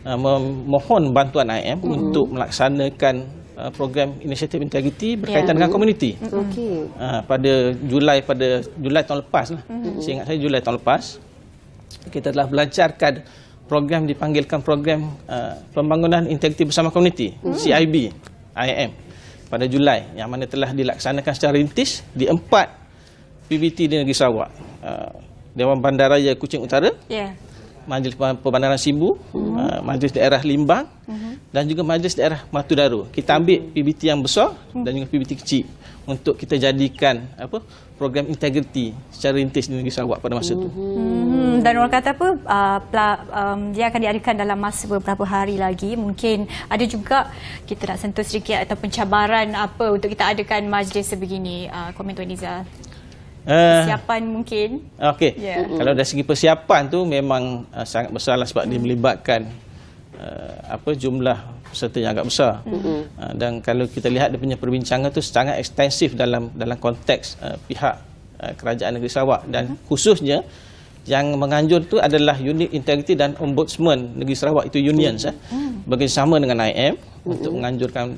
memohon bantuan IM untuk melaksanakan program inisiatif integriti berkaitan dengan komuniti. Pada Julai tahun lepas lah. Saya ingat saya Julai tahun lepas, kita telah melancarkan program dipanggilkan program pembangunan integriti bersama komuniti, CIB IM, pada Julai, yang mana telah dilaksanakan secara rintis di 4 PBT di Negeri Sarawak. Dewan Bandaraya Kuching Utara, Majlis Perbandaran Sibu, Majlis Daerah Limbang, dan juga Majlis Daerah Matudaro. Kita ambil PBT yang besar dan juga PBT kecil untuk kita jadikan program integriti secara rintis di Negeri Sarawak pada masa itu. Dan orang kata dia akan diadakan dalam masa beberapa hari lagi. Mungkin ada juga kita nak sentuh sedikit atau pencabaran apa untuk kita adakan majlis sebegini. Komen Tuan Nizal. Persiapan mungkin. Okey. Kalau dari segi persiapan tu memang sangat besarlah, sebab dia melibatkan jumlah peserta yang agak besar. Dan kalau kita lihat dia punya perbincangan tu sangat ekstensif dalam konteks pihak Kerajaan Negeri Sarawak, dan khususnya yang menganjur tu adalah Unit Integriti dan Ombudsman Negeri Sarawak, itu unions bekerjasama dengan IM untuk menganjurkan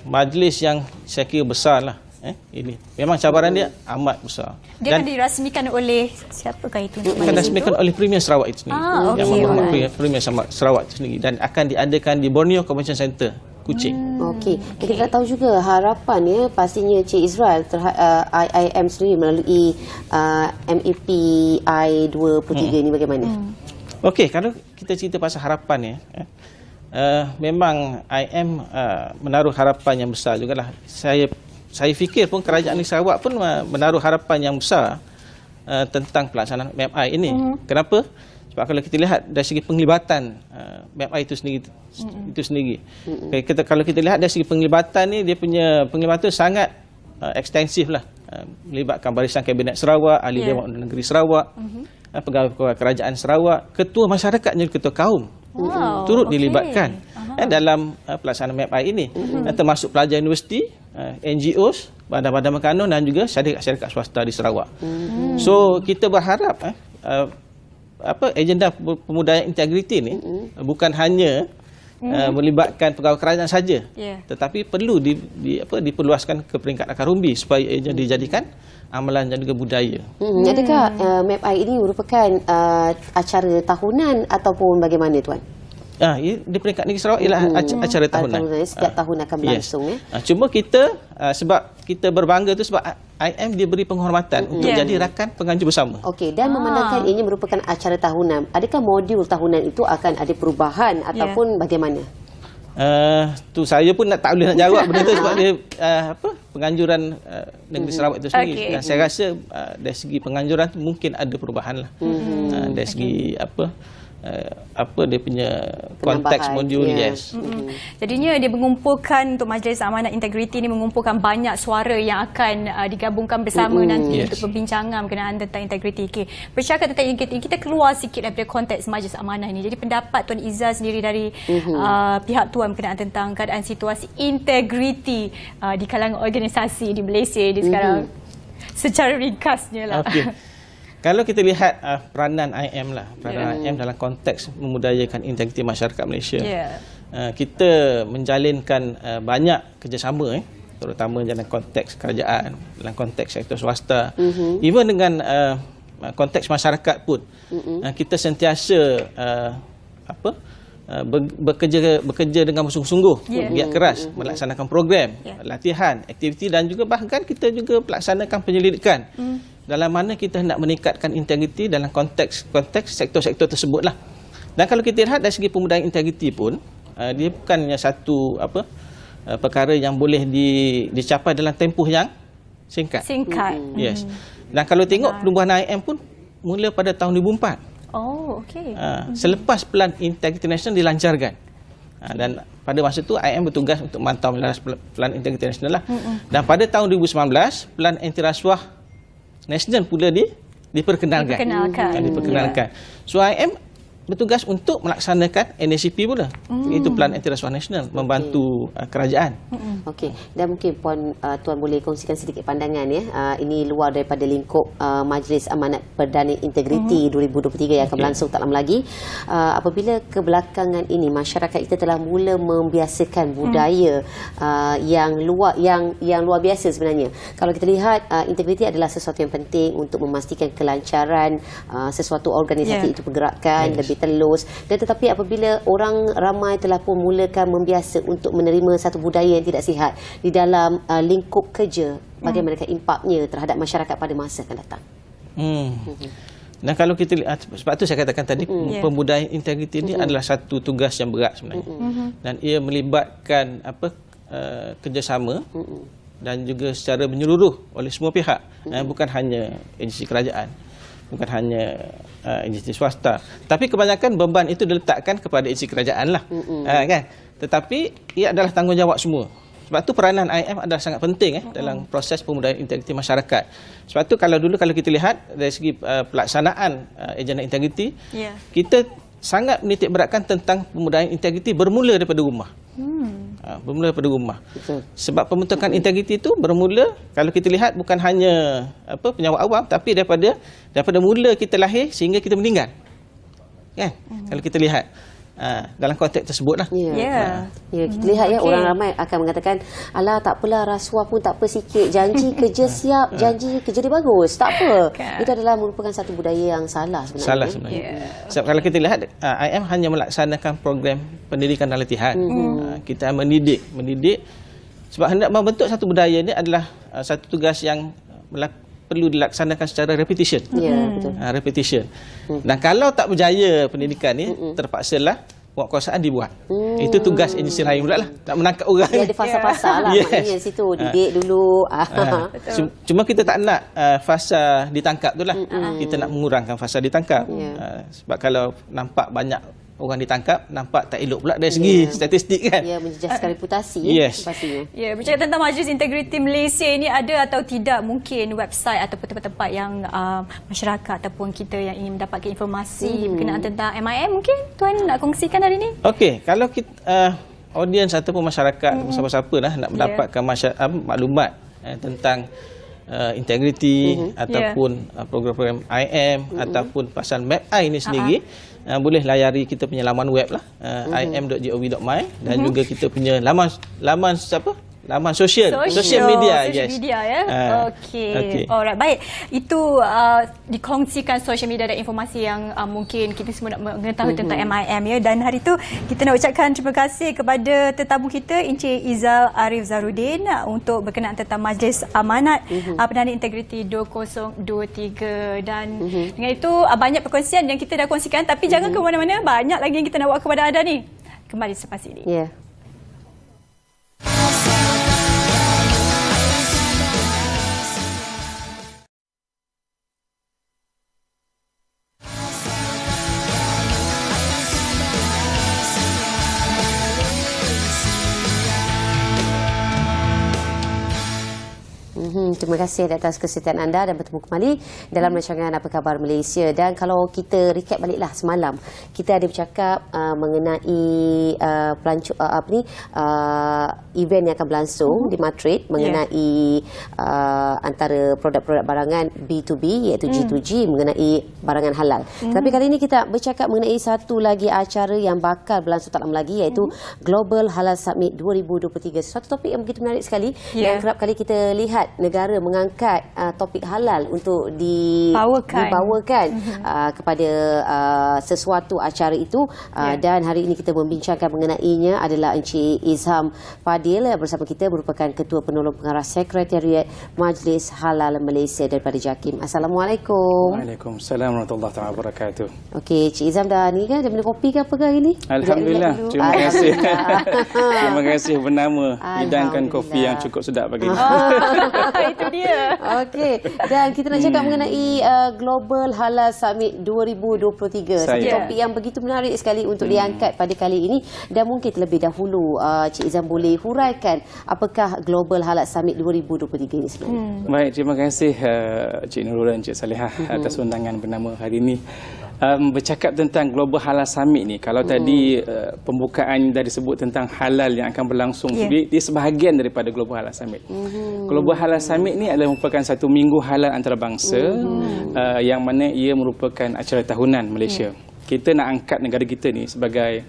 majlis yang saya kira besar lah. Ini memang cabaran dia amat besar. Dia akan dirasmikan oleh siapakah itu? Akan dirasmikan oleh Premier Sarawak itu sendiri. Yang menghormati Premier Sarawak itu sendiri, dan akan diadakan di Borneo Convention Center, Kuching. Okey. Kita nak tahu juga harapan pastinya Cik Israel terhadap IIM sendiri melalui MAPI 23 ini bagaimana? Okey, kalau kita cerita pasal harapan memang IM menaruh harapan yang besar jugalah. Saya fikir pun kerajaan negeri Sarawak pun menaruh harapan yang besar tentang pelaksanaan MAP ini. Kenapa? Sebab kalau kita lihat dari segi penglibatan MAP itu sendiri. Kalau kita lihat dari segi penglibatan ni, dia punya penglibatan sangat ekstensif lah. Melibatkan Barisan Kabinet Sarawak, Ahli Dewan Undangan Negeri Sarawak, pegawai kerajaan Sarawak, ketua masyarakat dan ketua kaum turut dilibatkan dalam pelaksanaan MAP ini, termasuk pelajar universiti, NGOs, badan-badan makanan dan juga syarikat swasta di Sarawak. So kita berharap agenda pemudayaan integriti ni bukan hanya melibatkan pegawai kerajaan saja, tetapi perlu diperluaskan ke peringkat akar umbi supaya ia dijadikan amalan dan juga budaya. Adakah MAP ini merupakan acara tahunan ataupun bagaimana, Tuan? Di peringkat negeri Sarawak ialah acara tahunan. Setiap tahun akan berlangsung. Cuma kita sebab kita berbangga tu sebab IM diberi penghormatan untuk jadi rakan penganjur bersama. Okey, dan memandangkan ini merupakan acara tahunan, adakah modul tahunan itu akan ada perubahan ataupun bagaimana? Tu saya pun tak boleh nak jawab benda tu sebab dia penganjuran negeri Sarawak itu sendiri. Dan saya rasa dari segi penganjuran tu mungkin ada perubahan lah. Dari segi dia punya konteks modul. Jadinya dia mengumpulkan untuk Majlis Amanat Integriti ni, mengumpulkan banyak suara yang akan digabungkan bersama nanti untuk perbincangan berkenaan tentang integriti. Bercakap tentang integriti, kita keluar sikit daripada konteks Majlis Amanah ni. Jadi pendapat Tuan Izzah sendiri dari pihak Tuan berkenaan tentang keadaan situasi integriti di kalangan organisasi di Malaysia di sekarang, secara ringkasnya lah. Kalau kita lihat peranan IM IM dalam konteks memudayakan integriti masyarakat Malaysia, kita menjalinkan banyak kerjasama, terutama dalam konteks kerajaan, dalam konteks sektor swasta, even dengan konteks masyarakat pun. Kita sentiasa bekerja dengan bersungguh-sungguh, giat keras melaksanakan program, latihan, aktiviti dan juga bahkan kita juga melaksanakan penyelidikan dalam mana kita hendak meningkatkan integriti dalam konteks sektor-sektor tersebutlah. Dan kalau kita lihat dari segi pemudayaan integriti pun, dia bukannya satu perkara yang boleh dicapai dalam tempoh yang singkat. Yes. Dan kalau tengok pertumbuhan IM pun mula pada tahun 2004. Selepas Pelan Integriti Nasional dilancarkan. Dan pada masa itu IM bertugas untuk memantau melaras Pelan Integriti Nasional lah. Dan pada tahun 2019 Pelan Anti Rasuah Nasional pula diperkenalkan. So IM bertugas untuk melaksanakan NACP pula. Itu Pelan Anti Rasuah Nasional, membantu kerajaan. Okey, dan mungkin Tuan boleh kongsikan sedikit pandangan ini luar daripada lingkup Majlis Amanat Perdana Integriti 2023 yang akan berlangsung tak lama lagi. Apabila kebelakangan ini masyarakat kita telah mula membiasakan budaya yang luar biasa sebenarnya. Kalau kita lihat integriti adalah sesuatu yang penting untuk memastikan kelancaran sesuatu organisasi itu pergerakan lebih telus, dan tetapi apabila orang ramai telah pun mulakan membiasa untuk menerima satu budaya yang tidak sihat di dalam lingkup kerja, bagaimanakah impaknya terhadap masyarakat pada masa akan datang? Dan kalau kita lihat, sebab tu saya katakan tadi, pembudayaan integriti ini adalah satu tugas yang berat sebenarnya. Dan ia melibatkan kerjasama dan juga secara menyeluruh oleh semua pihak, bukan hanya agensi kerajaan, bukan hanya agensi swasta, tapi kebanyakan beban itu diletakkan kepada agensi kerajaan lah, kan? Tetapi ia adalah tanggungjawab semua. Sebab tu peranan IM adalah sangat penting dalam proses pemudayaan integriti masyarakat. Sebab tu kalau kita lihat dari segi pelaksanaan agenda integriti, kita sangat menitik beratkan tentang pemudayaan integriti bermula daripada rumah. Bermula daripada rumah. Sebab pembentukan integriti itu bermula, kalau kita lihat, bukan hanya penyawa awam, tapi daripada mula kita lahir sehingga kita meninggal. Kan? Kalau kita lihat dalam konteks tersebutlah. Kita lihat orang ramai akan mengatakan, alah tak apalah, rasuah pun tak apa sikit, janji kerja siap, janji kerja dia bagus, tak apa. Itu adalah merupakan satu budaya yang salah sebenarnya. Sebab kalau kita lihat IM hanya melaksanakan program pendidikan dan latihan. Kita mendidik sebab hendak membentuk satu budaya ini adalah satu tugas yang perlu dilaksanakan secara repetition. Repetition. Dan kalau tak berjaya pendidikan ni, terpaksalah penguatkuasaan dibuat. Itu tugas agensi lain pula lah, nak menangkap orang. Dia ada fasa-fasa lah maknanya situ. Didik dulu. Cuma kita tak nak fasa ditangkap tu lah. Kita nak mengurangkan fasa ditangkap. Sebab kalau nampak banyak orang ditangkap, nampak tak elok pula dari segi statistik kan. Ya, menjejaskan reputasi pastinya. Ya, bercakap tentang Majlis Integriti Malaysia ini, ada atau tidak mungkin website ataupun tempat-tempat yang masyarakat ataupun kita yang ingin mendapatkan informasi berkenaan tentang MIM, mungkin Tuan nak kongsikan hari ini? Okey, kalau kita audiens ataupun masyarakat siapa-siapa lah nak mendapatkan maklumat tentang integriti ataupun program-program IM ataupun pasal MapI ini sendiri, boleh layari kita punya laman web lah, im.gov.my, dan juga kita punya laman sosial media. Ya. Okey. Alright, baik. Itu dikongsikan social media dan informasi yang mungkin kita semua nak mengetahui tentang MIM ya. Dan hari itu kita nak ucapkan terima kasih kepada tetamu kita, Encik Izal Arif Zarudin, untuk berkenaan tentang Majlis Amanat Perdana Integriti 2023. Dan dengan itu banyak perkongsian yang kita dah kongsikan, tapi jangan ke mana-mana, banyak lagi yang kita nak buat kepada anda ni. Kembali selepas ini. Ya. Terima kasih atas kesetiaan anda dan bertemu kembali dalam rancangan Apa Khabar Malaysia. Dan kalau kita recap baliklah semalam, kita ada bercakap mengenai event yang akan berlangsung di Madrid mengenai antara produk-produk barangan B2B iaitu G2G mengenai barangan halal. Tapi kali ini kita bercakap mengenai satu lagi acara yang bakal berlangsung tak lama lagi, iaitu Global Halal Summit 2023. Satu topik yang begitu menarik sekali yang kerap kali kita lihat negara mengangkat topik halal untuk dibawakan kepada sesuatu acara itu. Dan hari ini kita membincangkan mengenainya adalah Encik Izham Fadil bersama kita, merupakan Ketua Penolong Pengarah Sekretariat Majlis Halal Malaysia daripada JAKIM. Assalamualaikum. Waalaikumsalam warahmatullahi wabarakatuh. Okey, Cik Izham dah ni kan, dah minum kopi ke apa ke hari ni? Alhamdulillah. Terima kasih. Terima kasih bernama hidangkan kopi yang cukup sedap pagi ni. Itu dia. Okey, dan kita nak cakap mengenai Global Halal Summit 2023. Satu topik yang begitu menarik sekali untuk diangkat pada kali ini. Dan mungkin terlebih dahulu Cik Izham boleh huraikan apakah Global Halal Summit 2023 ini sebenarnya. Baik, terima kasih Cik Nurul dan Cik Salihah atas undangan bernama hari ini. Bercakap tentang Global Halal Summit ni, kalau tadi pembukaan dah disebut tentang halal yang akan berlangsung, dia sebahagian daripada Global Halal Summit. Global Halal Summit ni adalah merupakan satu minggu halal antarabangsa yang mana ia merupakan acara tahunan Malaysia. Kita nak angkat negara kita ni sebagai,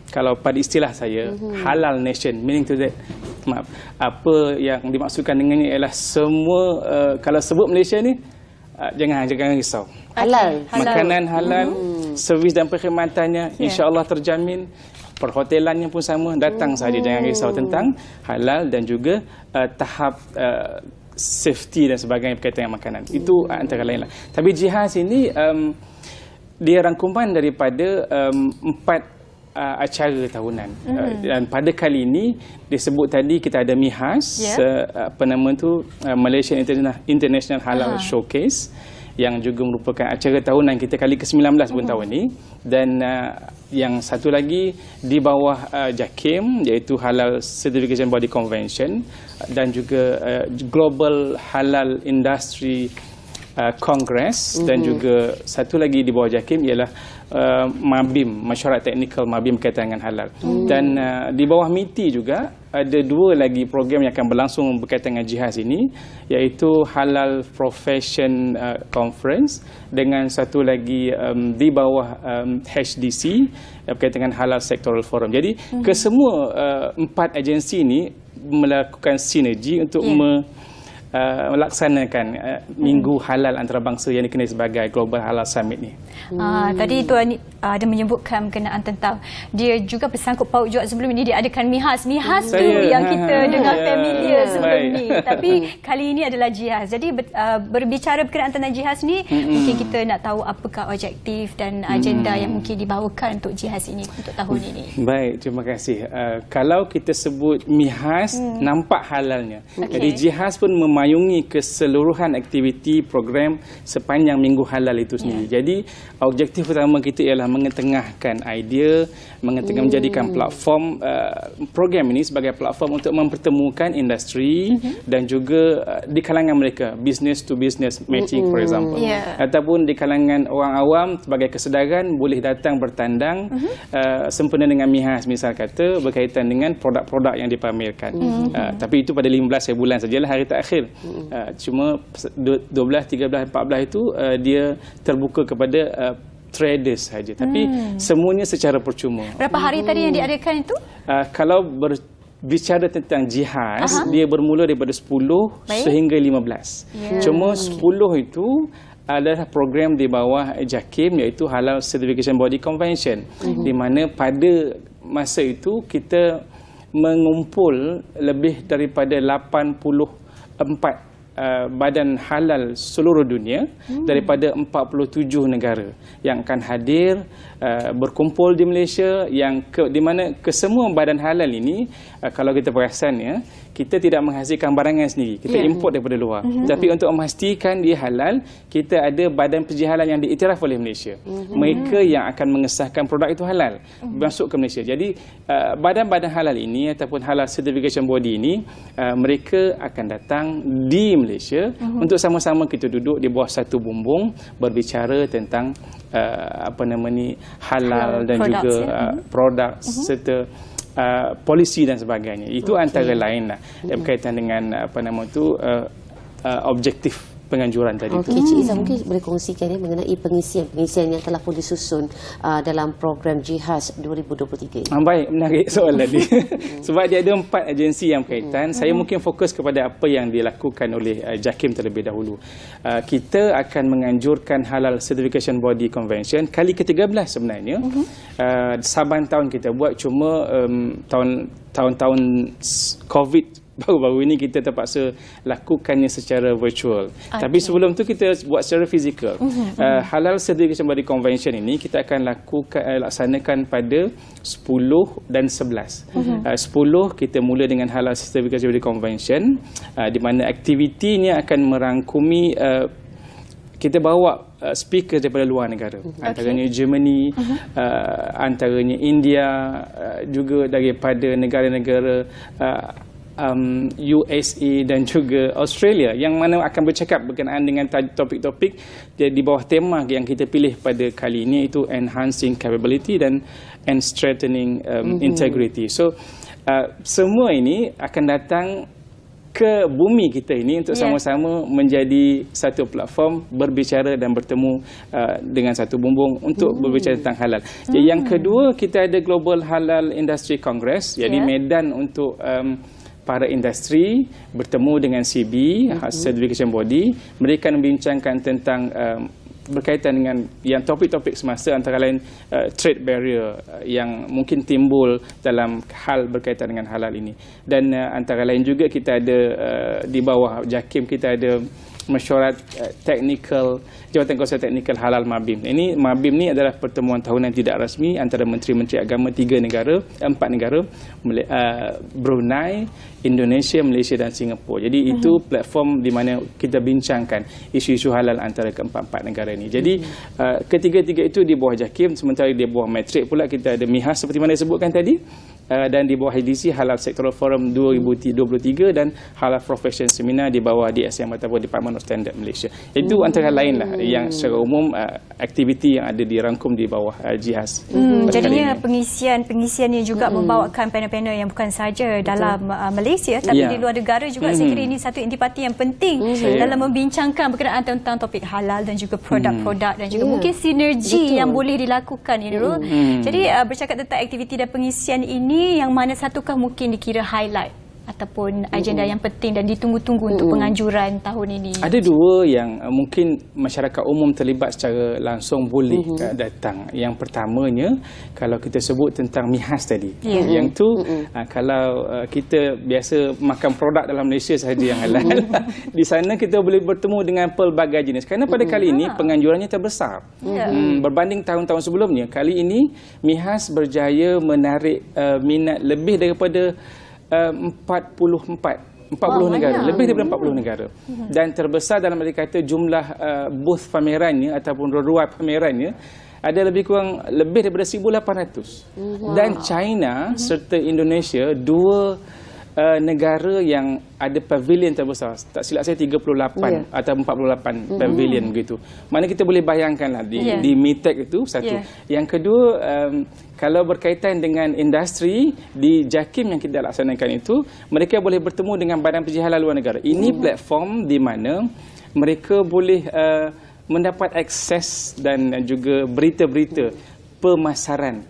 kalau pada istilah saya, halal nation, meaning to that, apa yang dimaksudkan dengannya ialah semua, kalau sebut Malaysia ni, jangan risau. Halal. Makanan halal, servis dan perkhidmatannya insya-Allah terjamin. Perhotelannya pun sama, datang saja, jangan risau tentang halal dan juga tahap safety dan sebagainya berkaitan dengan makanan. Itu antara lain lah. Tapi jihaz ini dia rangkuman daripada 4 acara tahunan. Dan pada kali ini disebut tadi kita ada MIHAS, Malaysian International Halal Showcase, yang juga merupakan acara tahunan kita kali ke-19 pun tahun ini. Dan yang satu lagi di bawah JAKIM, iaitu Halal Certification Body Convention, dan juga Global Halal Industry Congress, dan juga satu lagi di bawah JAKIM ialah MABIM, Mesyuarat Teknikal MABIM berkaitan dengan halal. Dan di bawah MITI juga ada 2 lagi program yang akan berlangsung berkaitan dengan jihaz ini, iaitu Halal Profession Conference, dengan satu lagi di bawah HDC berkaitan dengan Halal Sectoral Forum. Jadi kesemua 4 agensi ini melakukan sinergi untuk melaksanakan Minggu Halal Antarabangsa yang dikenali sebagai Global Halal Summit ni. Tadi Tuan ada menyebutkan berkenaan tentang dia juga bersangkut paut juga sebelum ini dia adakan Mihas tu yang kita dengar familiar sebelum ni, tapi kali ini adalah Jihaz. Jadi berbicara berkenaan tentang Jihaz ni, mungkin kita nak tahu apakah objektif dan agenda yang mungkin dibawakan untuk Jihaz ini untuk tahun ini. Baik, terima kasih. Kalau kita sebut Mihas, nampak halalnya. Jadi Jihaz pun memayungi keseluruhan aktiviti program sepanjang Minggu Halal itu sendiri. Jadi objektif utama kita ialah mengetengahkan idea, menjadikan platform program ini sebagai platform untuk mempertemukan industri dan juga di kalangan mereka business to business matching for example, ataupun di kalangan orang awam sebagai kesedaran boleh datang bertandang sempena dengan Mihas misal kata berkaitan dengan produk-produk yang dipamerkan. Tapi itu pada 15 bulan sajalah hari terakhir. Cuma 12, 13, 14 itu dia terbuka kepada traders saja, tapi semuanya secara percuma. Berapa hari tadi yang diadakan itu? Kalau berbicara tentang Jihaz, dia bermula daripada 10 sehingga 15. Cuma 10 itu adalah program di bawah JAKIM, iaitu Halal Certification Body Convention, di mana pada masa itu kita mengumpul lebih daripada 84 badan halal seluruh dunia daripada 47 negara yang akan hadir berkumpul di Malaysia, di mana kesemua badan halal ini kalau kita perasan ya, kita tidak menghasilkan barangan sendiri, kita import daripada luar. Tapi untuk memastikan dia halal, kita ada badan penjihalan yang diiktiraf oleh Malaysia. Mereka yang akan mengesahkan produk itu halal masuk ke Malaysia. Jadi badan-badan halal ini ataupun halal certification body ini mereka akan datang di Malaysia untuk sama-sama kita duduk di bawah satu bumbung berbicara tentang halal dan juga produk serta polisi dan sebagainya. Itu antara lain lah berkaitan dengan objektif penganjuran tadi itu. Okey, Cik Izzah mungkin boleh kongsikan mengenai pengisian yang telah pun disusun dalam program Jihaz 2023 ini. Baik, menarik soalan tadi. Sebab dia ada 4 agensi yang berkaitan. Saya mungkin fokus kepada apa yang dilakukan oleh JAKIM terlebih dahulu. Kita akan menganjurkan Halal Certification Body Convention kali ke-13 sebenarnya. Saban tahun kita buat, cuma tahun-tahun COVID baru-baru ini kita terpaksa lakukannya secara virtual. Tapi sebelum tu kita buat secara fizikal. Halal Certification Body Convention ini kita akan laksanakan pada 10 dan 11. 10 kita mula dengan Halal Certification Body Convention, di mana aktivitinya akan merangkumi kita bawa speaker daripada luar negara, antaranya Germany, antaranya India, juga daripada negara-negara USA dan juga Australia, yang mana akan bercakap berkenaan dengan topik-topik di bawah tema yang kita pilih pada kali ini, iaitu enhancing capability and strengthening integrity. So semua ini akan datang ke bumi kita ini untuk sama-sama menjadi satu platform berbicara dan bertemu dengan satu bumbung untuk berbicara tentang halal. Jadi yang kedua, kita ada Global Halal Industry Congress, jadi medan untuk para industri bertemu dengan CB, Certification Body. Mereka membincangkan tentang berkaitan dengan yang topik-topik semasa, antara lain trade barrier yang mungkin timbul dalam hal berkaitan dengan halal ini. Dan antara lain juga kita ada di bawah JAKIM kita ada mesyuarat teknikal, Jabatan Kuasa Teknikal Halal Mabim. Ini Mabim ni adalah pertemuan tahunan tidak rasmi antara menteri-menteri agama 4 negara, Brunei, Indonesia, Malaysia dan Singapura. Jadi itu platform di mana kita bincangkan isu-isu halal antara keempat-empat negara ini. Jadi ketiga-tiga itu di bawah JAKIM, sementara di bawah Matric pula kita ada Mihas seperti mana disebutkan tadi, dan di bawah HDC Halal Sectoral Forum 2023 dan Halal Profession Seminar di bawah DSM ataupun Department of Standard Malaysia. Itu antara lain lah yang secara umum aktiviti yang ada dirangkum di bawah Jihaz. Jadinya pengisian ini juga membawakan panel-panel yang bukan sahaja dalam Malaysia, tapi di luar negara juga. Saya kira ini satu intipati yang penting dalam membincangkan berkenaan tentang topik halal dan juga produk-produk dan juga mungkin sinergi yang boleh dilakukan. Jadi bercakap tentang aktiviti dan pengisian ini, yang mana satukah mungkin dikira highlight ataupun agenda yang penting dan ditunggu-tunggu untuk penganjuran tahun ini? Ada dua yang mungkin masyarakat umum terlibat secara langsung boleh datang. Yang pertamanya, kalau kita sebut tentang MIHAS tadi. Yang tu, kalau kita biasa makan produk dalam Malaysia sahaja yang halal, di sana kita boleh bertemu dengan pelbagai jenis. Kerana pada kali ini penganjurannya terbesar. Berbanding tahun-tahun sebelumnya, kali ini MIHAS berjaya menarik minat lebih daripada 40 negara, lebih daripada 40 negara. Dan terbesar dalam arti kata jumlah booth pamerannya ataupun ruai pamerannya ada lebih daripada 1,800. Dan China serta Indonesia, dua negara yang ada pavilion terbesar. Tak silap saya 38 atau 48 pavilion begitu. Mana kita boleh bayangkanlah di MITEC itu satu. Yang kedua, kalau berkaitan dengan industri di JAKIM yang kita laksanakan itu, mereka boleh bertemu dengan Badan Penjiran Halal luar negara. Ini platform di mana mereka boleh mendapat akses dan juga berita-berita pemasaran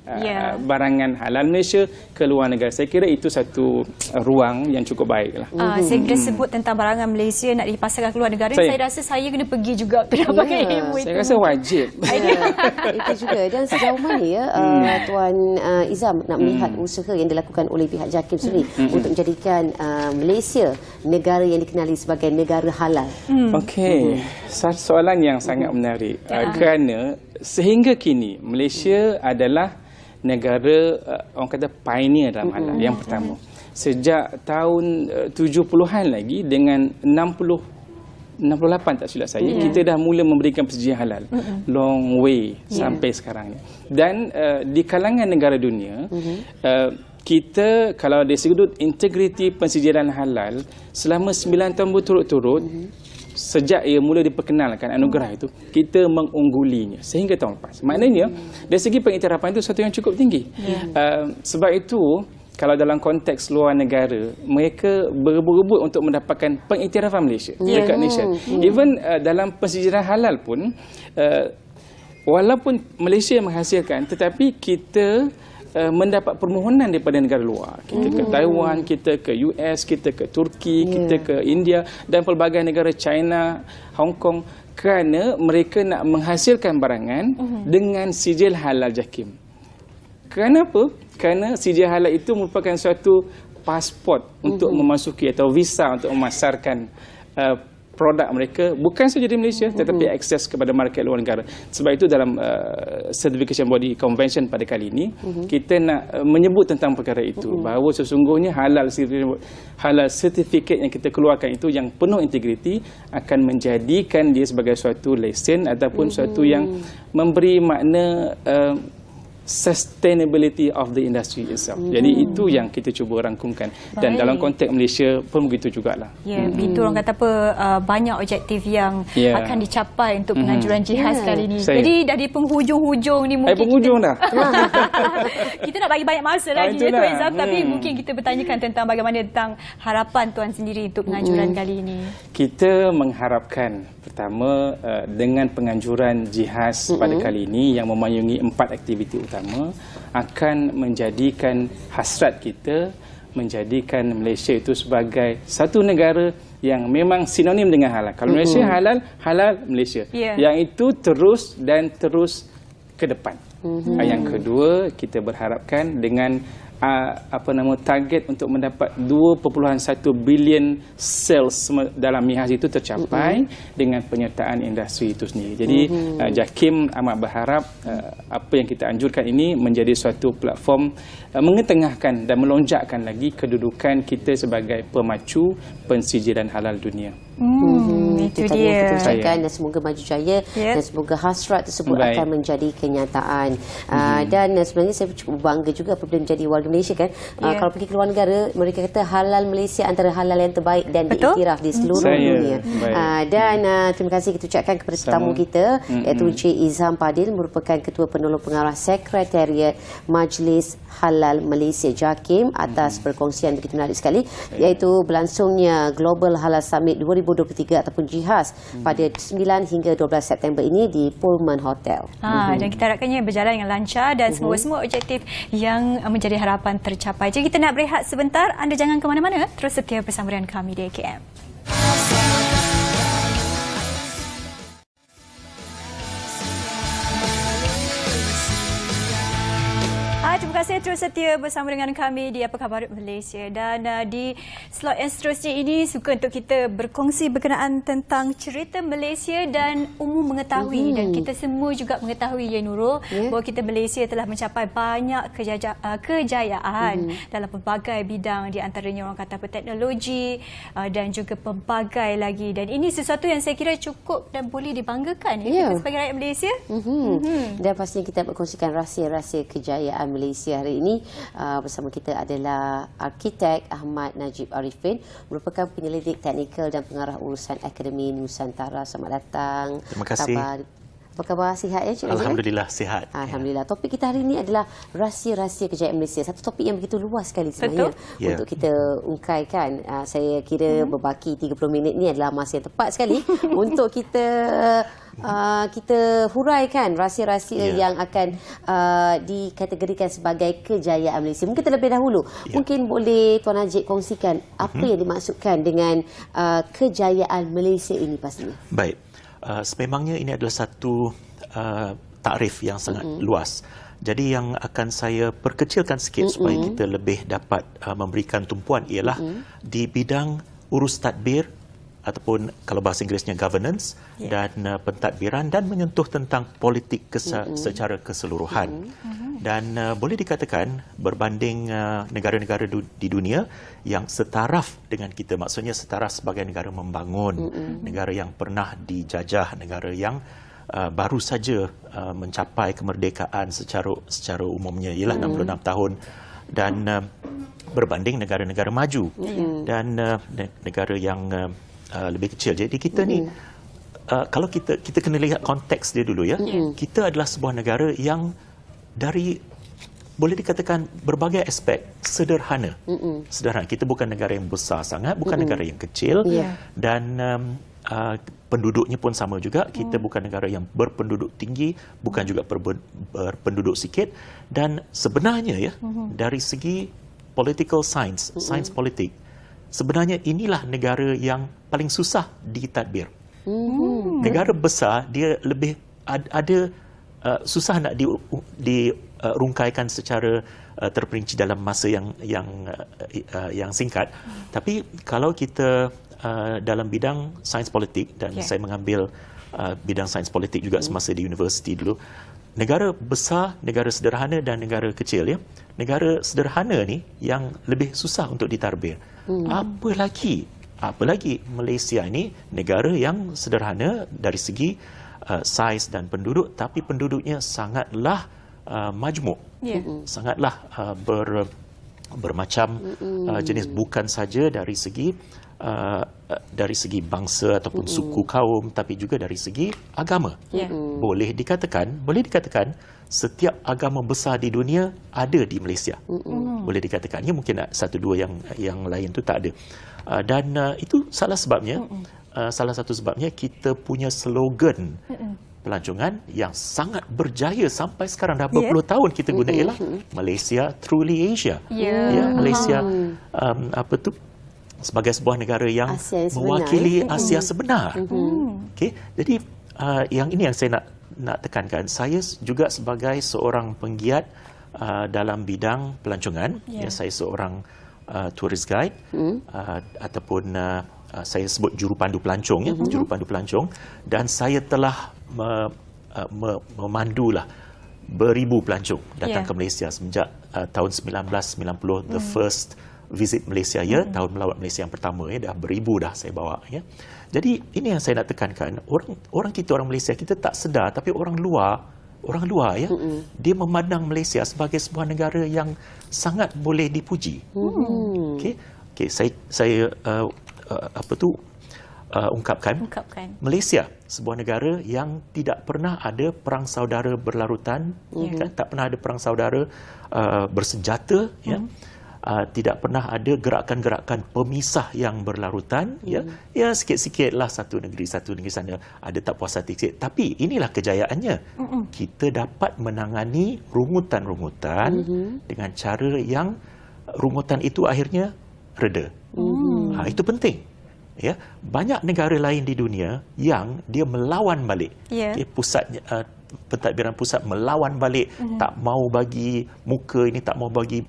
barangan halal Malaysia ke luar negara. Saya kira itu satu ruang yang cukup baiklah. Saya kira sebut tentang barangan Malaysia nak dipasarkan ke luar negara, saya rasa saya kena pergi juga untuk dapatkan ilmu itu. Saya rasa wajib. Itu juga. Dan sejauh mana Tuan Izam nak melihat usaha yang dilakukan oleh pihak JAKIM sendiri untuk menjadikan Malaysia negara yang dikenali sebagai negara halal? Okey, soalan yang sangat menarik. Kerana sehingga kini Malaysia adalah negara orang kata pioneer dalam halal yang pertama. Sejak tahun 70-an lagi dengan 68 tak silap saya, kita dah mula memberikan persetujuan halal. Long way sampai sekarang ni. Dan di kalangan negara dunia, kita kalau dari sudut integriti pensijiran halal selama 9 tahun berturut-turut, sejak ia mula diperkenalkan anugerah itu, kita mengunggulinya sehingga tahun lepas. Maknanya dari segi pengiktirafan itu satu yang cukup tinggi. Sebab itu kalau dalam konteks luar negara, mereka berebut-rebut untuk mendapatkan pengiktirafan Malaysia dekat Malaysia. Even dalam pensijiran halal pun, walaupun Malaysia menghasilkan, tetapi kita mendapat permohonan daripada negara luar. Kita ke Taiwan, kita ke US, kita ke Turki, kita ke India dan pelbagai negara, China, Hong Kong, kerana mereka nak menghasilkan barangan dengan sijil halal JAKIM. Kerana apa? Kerana sijil halal itu merupakan suatu pasport untuk memasuki atau visa untuk memasarkan produk mereka bukan saja di Malaysia tetapi akses kepada market luar negara. Sebab itu dalam Certification Body Convention pada kali ini kita nak menyebut tentang perkara itu, bahawa sesungguhnya halal certificate yang kita keluarkan itu yang penuh integriti akan menjadikan dia sebagai suatu lesen ataupun suatu yang memberi makna sustainability of the industry itself. Jadi itu yang kita cuba rangkumkan. Dan dalam konteks Malaysia pun begitu jugalah. Begitu orang kata apa, banyak objektif yang akan dicapai untuk penganjuran JIHAS kali ini. Jadi dah di penghujung-hujung ni mungkin penghujung dah. Kita nak bagi banyak masa lagi Tuan Izam, tapi mungkin kita bertanyakan tentang bagaimana tentang harapan Tuan sendiri untuk penganjuran kali ini. Kita mengharapkan pertama dengan penganjuran JIHAS pada kali ini yang memayungi 4 aktiviti utama akan menjadikan hasrat kita menjadikan Malaysia itu sebagai satu negara yang memang sinonim dengan halal. Kalau Malaysia halal, halal Malaysia. Yang itu terus dan terus ke depan. Yang kedua, kita berharapkan dengan target untuk mendapat 2.1 bilion sales dalam MIHAS itu tercapai dengan penyertaan industri itu sendiri. Jadi JAKIM amat berharap apa yang kita anjurkan ini menjadi suatu platform mengetengahkan dan melonjakkan lagi kedudukan kita sebagai pemacu pensijiran halal dunia. Itu dia. Kita ucapkan dan semoga maju jaya dan semoga hasrat tersebut akan menjadi kenyataan. Dan sebenarnya saya cukup bangga juga apabila menjadi warga Malaysia kan. Kalau pergi ke luar negara, mereka kata halal Malaysia antara halal yang terbaik dan diiktiraf di seluruh dunia. Dan terima kasih kita ucapkan kepada tetamu kita iaitu Encik Izam Padil, merupakan Ketua Penolong Pengarah Sekretariat Majlis Halal Malaysia JAKIM, atas perkongsian begitu menarik sekali iaitu berlangsungnya Global Halal Summit 2023 ataupun Jihaz pada 9 hingga 12 September ini di Pullman Hotel. Dan kita harapkannya berjalan dengan lancar dan semua objektif yang menjadi harapan tercapai. Jadi kita nak berehat sebentar. Anda jangan ke mana-mana. Terus setia bersama dengan kami di AKM. Terima kasih terus setia bersama dengan kami di Apa Khabar Malaysia. Dan di slot yang seterusnya ini suka untuk kita berkongsi berkenaan tentang cerita Malaysia dan umum mengetahui. Dan kita semua juga mengetahui, ya Nurul, bahawa kita Malaysia telah mencapai banyak kejayaan dalam pelbagai bidang, di antaranya orang kata teknologi dan juga pelbagai lagi. Dan ini sesuatu yang saya kira cukup dan boleh dibanggakan kita sebagai rakyat Malaysia. Dan pastinya kita berkongsikan rahsia-rahsia kejayaan Malaysia hari ini. Bersama kita adalah arkitek Ahmad Najib Arifin, merupakan penyelidik teknikal dan pengarah urusan Akademi Nusantara. Selamat datang. Terima kasih. Apa khabar? Sihat ya, Cik? Alhamdulillah, sihat. Alhamdulillah. Topik kita hari ini adalah rahsia-rahsia kejayaan Malaysia. Satu topik yang begitu luas sekali sebenarnya untuk kita ungkaikan. Saya kira berbaki 30 minit ni adalah masa yang tepat sekali untuk kita huraikan rahsia-rahsia yang akan dikategorikan sebagai kejayaan Malaysia. Mungkin terlebih dahulu, mungkin boleh Tuan Najib kongsikan apa yang dimaksudkan dengan kejayaan Malaysia ini pastinya. Baik. Sememangnya ini adalah satu takrif yang sangat luas. Jadi yang akan saya perkecilkan sikit supaya kita lebih dapat memberikan tumpuan ialah di bidang urus tadbir ataupun kalau bahasa Inggerisnya governance dan pentadbiran, dan menyentuh tentang politik secara keseluruhan. Dan boleh dikatakan berbanding negara-negara di dunia yang setaraf dengan kita, maksudnya setaraf sebagai negara membangun, negara yang pernah dijajah, negara yang baru saja mencapai kemerdekaan secara umumnya ialah 66 tahun, dan berbanding negara-negara maju dan negara yang lebih kecil. Jadi kita ni kalau kita kena lihat konteks dia dulu ya. Kita adalah sebuah negara yang dari boleh dikatakan berbagai aspek sederhana. Sederhana. Kita bukan negara yang besar sangat, bukan negara yang kecil, dan penduduknya pun sama juga. Kita bukan negara yang berpenduduk tinggi, bukan juga berpenduduk sikit. Dan sebenarnya ya, dari segi political science, sains politik, sebenarnya inilah negara yang paling susah ditadbir. Negara besar dia lebih ada susah nak dirungkaikan secara terperinci dalam masa yang singkat. Tapi kalau kita dalam bidang sains politik, dan saya mengambil bidang sains politik juga semasa di universiti dulu, negara besar, negara sederhana dan negara kecil ya. Negara sederhana ni yang lebih susah untuk ditadbir. Apalagi Malaysia ini negara yang sederhana dari segi saiz dan penduduk, tapi penduduknya sangatlah majmuk, sangatlah bermacam jenis, bukan saja dari segi bangsa ataupun suku kaum, tapi juga dari segi agama. Boleh dikatakan setiap agama besar di dunia ada di Malaysia. Boleh dikatakan, ya mungkin satu dua yang lain tu tak ada. Dan itu salah sebabnya. Salah satu sebabnya kita punya slogan pelancongan yang sangat berjaya sampai sekarang, dah berpuluh tahun kita guna, ialah Malaysia Truly Asia. Malaysia sebagai sebuah negara yang mewakili Asia sebenar. Okay? Jadi yang ini yang saya nak tekankan. Saya juga sebagai seorang penggiat dalam bidang pelancongan, saya seorang tourist guide ataupun saya sebut jurupandu pelancong, jurupandu pelancong, dan saya telah memandulah beribu pelancong datang ke Malaysia semenjak tahun 1990, the first visit Malaysia tahun melawat Malaysia yang pertama, dah beribu dah saya bawa ya. Jadi ini yang saya nak tekankan, orang Malaysia kita tak sedar, tapi orang luar ya, dia memandang Malaysia sebagai sebuah negara yang sangat boleh dipuji. Okey, saya ungkapkan Malaysia sebuah negara yang tidak pernah ada perang saudara berlarutan, kan? Tak pernah ada perang saudara bersenjata, ya. tidak pernah ada gerakan-gerakan pemisah yang berlarutan. Ya sikit-sikitlah satu negeri sana ada tak puas hati sikit. Tapi inilah kejayaannya. Kita dapat menangani rungutan-rungutan dengan cara yang rungutan itu akhirnya reda. Itu penting. Ya, banyak negara lain di dunia yang dia melawan balik. Pusatnya pentadbiran pusat melawan balik, tak mau bagi muka ini, tak mau bagi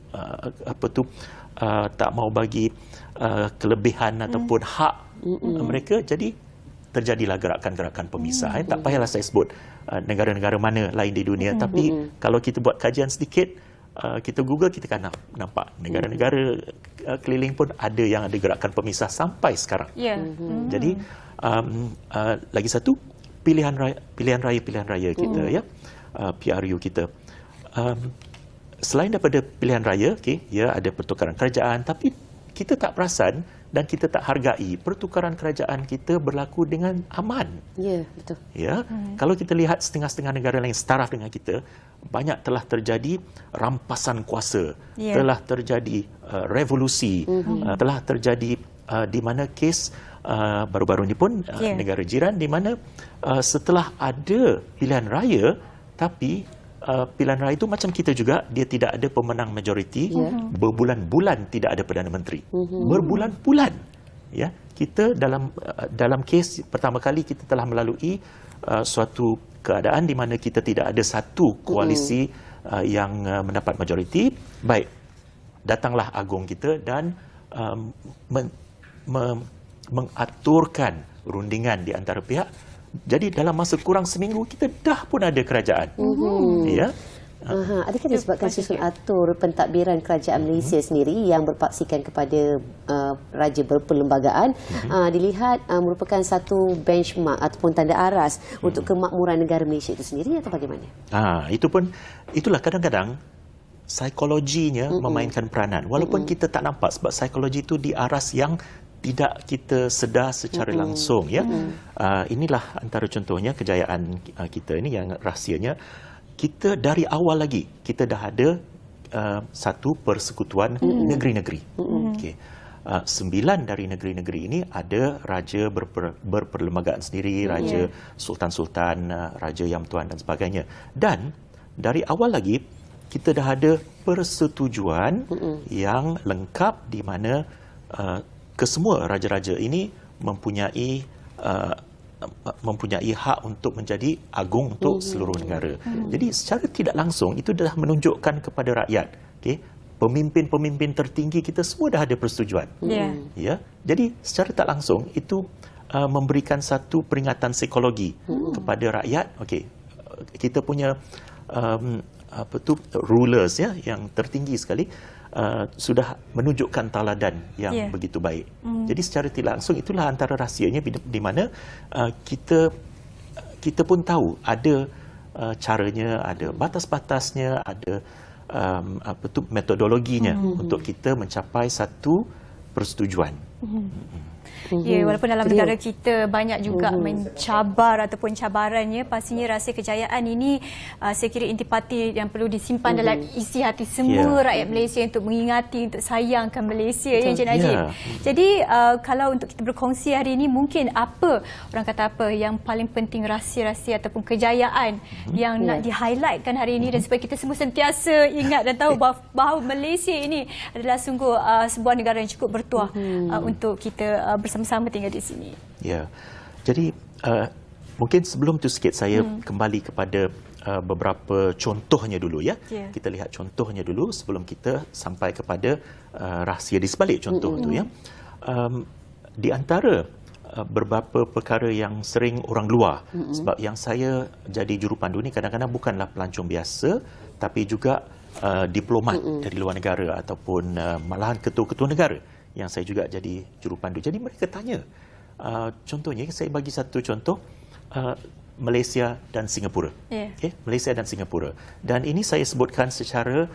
tak mau bagi kelebihan ataupun hak mereka. Jadi terjadilah gerakan-gerakan pemisah. Tak payahlah saya sebut negara-negara mana lain di dunia, tapi kalau kita buat kajian sedikit, kita Google, kita kan nampak negara-negara keliling pun ada yang ada gerakan pemisah sampai sekarang. Jadi lagi satu, pilihan raya kita, ya, PRU kita. Selain daripada pilihan raya, ya, ada pertukaran kerajaan, tapi kita tak perasan dan kita tak hargai pertukaran kerajaan kita berlaku dengan aman. Ya, betul. Ya, kalau kita lihat setengah-setengah negara lain setara dengan kita, banyak telah terjadi rampasan kuasa, telah terjadi revolusi, telah terjadi di mana kes baru-baru ini pun negara jiran di mana setelah ada pilihan raya, tapi pilihan raya itu macam kita juga, dia tidak ada pemenang majoriti, berbulan-bulan tidak ada Perdana Menteri, berbulan-bulan. Ya, kita dalam kes pertama kali kita telah melalui suatu keadaan di mana kita tidak ada satu koalisi yang mendapat majoriti. Baik, datanglah agung kita dan mengaturkan rundingan di antara pihak. Jadi dalam masa kurang seminggu kita dah pun ada kerajaan. Ya. Adakah disebabkan susun atur pentadbiran kerajaan Malaysia sendiri yang berpaksikan kepada raja berperlembagaan dilihat merupakan satu benchmark ataupun tanda aras untuk kemakmuran negara Malaysia itu sendiri, atau bagaimana? Itulah kadang-kadang psikologinya memainkan peranan, walaupun kita tak nampak, sebab psikologi itu di aras yang tidak kita sedar secara langsung. Ya, inilah antara contohnya kejayaan kita ini yang rahsianya. Kita dari awal lagi kita dah ada satu persekutuan negeri-negeri. 9 dari negeri-negeri ini ada raja berperlembagaan sendiri, raja sultan-sultan, raja yang tuan dan sebagainya. Dan dari awal lagi kita dah ada persetujuan yang lengkap di mana kesemua raja-raja ini mempunyai hak untuk menjadi agung untuk seluruh negara. Jadi secara tidak langsung itu dah menunjukkan kepada rakyat, pemimpin-pemimpin tertinggi kita semua dah ada persetujuan. Ya. Jadi secara tak langsung itu memberikan satu peringatan psikologi kepada rakyat. Kita punya rulers, ya, yang tertinggi sekali sudah menunjukkan teladan yang begitu baik. Jadi secara tidak langsung itulah antara rahsianya di mana kita pun tahu ada caranya, ada batas-batasnya, ada metodologinya untuk kita mencapai satu persetujuan. Ya, walaupun dalam negara kita banyak juga mencabar ataupun cabarannya, pastinya rasa kejayaan ini saya kira intipati yang perlu disimpan dalam isi hati semua rakyat Malaysia untuk mengingati, untuk sayangkan Malaysia, ya Encik Najib. Jadi kalau untuk kita berkongsi hari ini, mungkin orang kata apa yang paling penting, rahsia-rahsia ataupun kejayaan yang nak di-highlightkan hari ini, dan supaya kita semua sentiasa ingat dan tahu bahawa Malaysia ini adalah sungguh sebuah negara yang cukup bertuah untuk kita bersama-sama tinggal di sini. Ya, jadi mungkin sebelum tu sikit saya kembali kepada beberapa contohnya dulu, ya. Kita lihat contohnya dulu sebelum kita sampai kepada rahsia di sebalik contoh tu, ya. Di antara beberapa perkara yang sering orang luar, sebab yang saya jadi jurupandu ni kadang-kadang bukanlah pelancong biasa, tapi juga diplomat dari luar negara ataupun malahan ketua-ketua negara yang saya juga jadi jurupandu. Jadi mereka tanya, contohnya saya bagi satu contoh, Malaysia dan Singapura. Malaysia dan Singapura. Dan ini saya sebutkan secara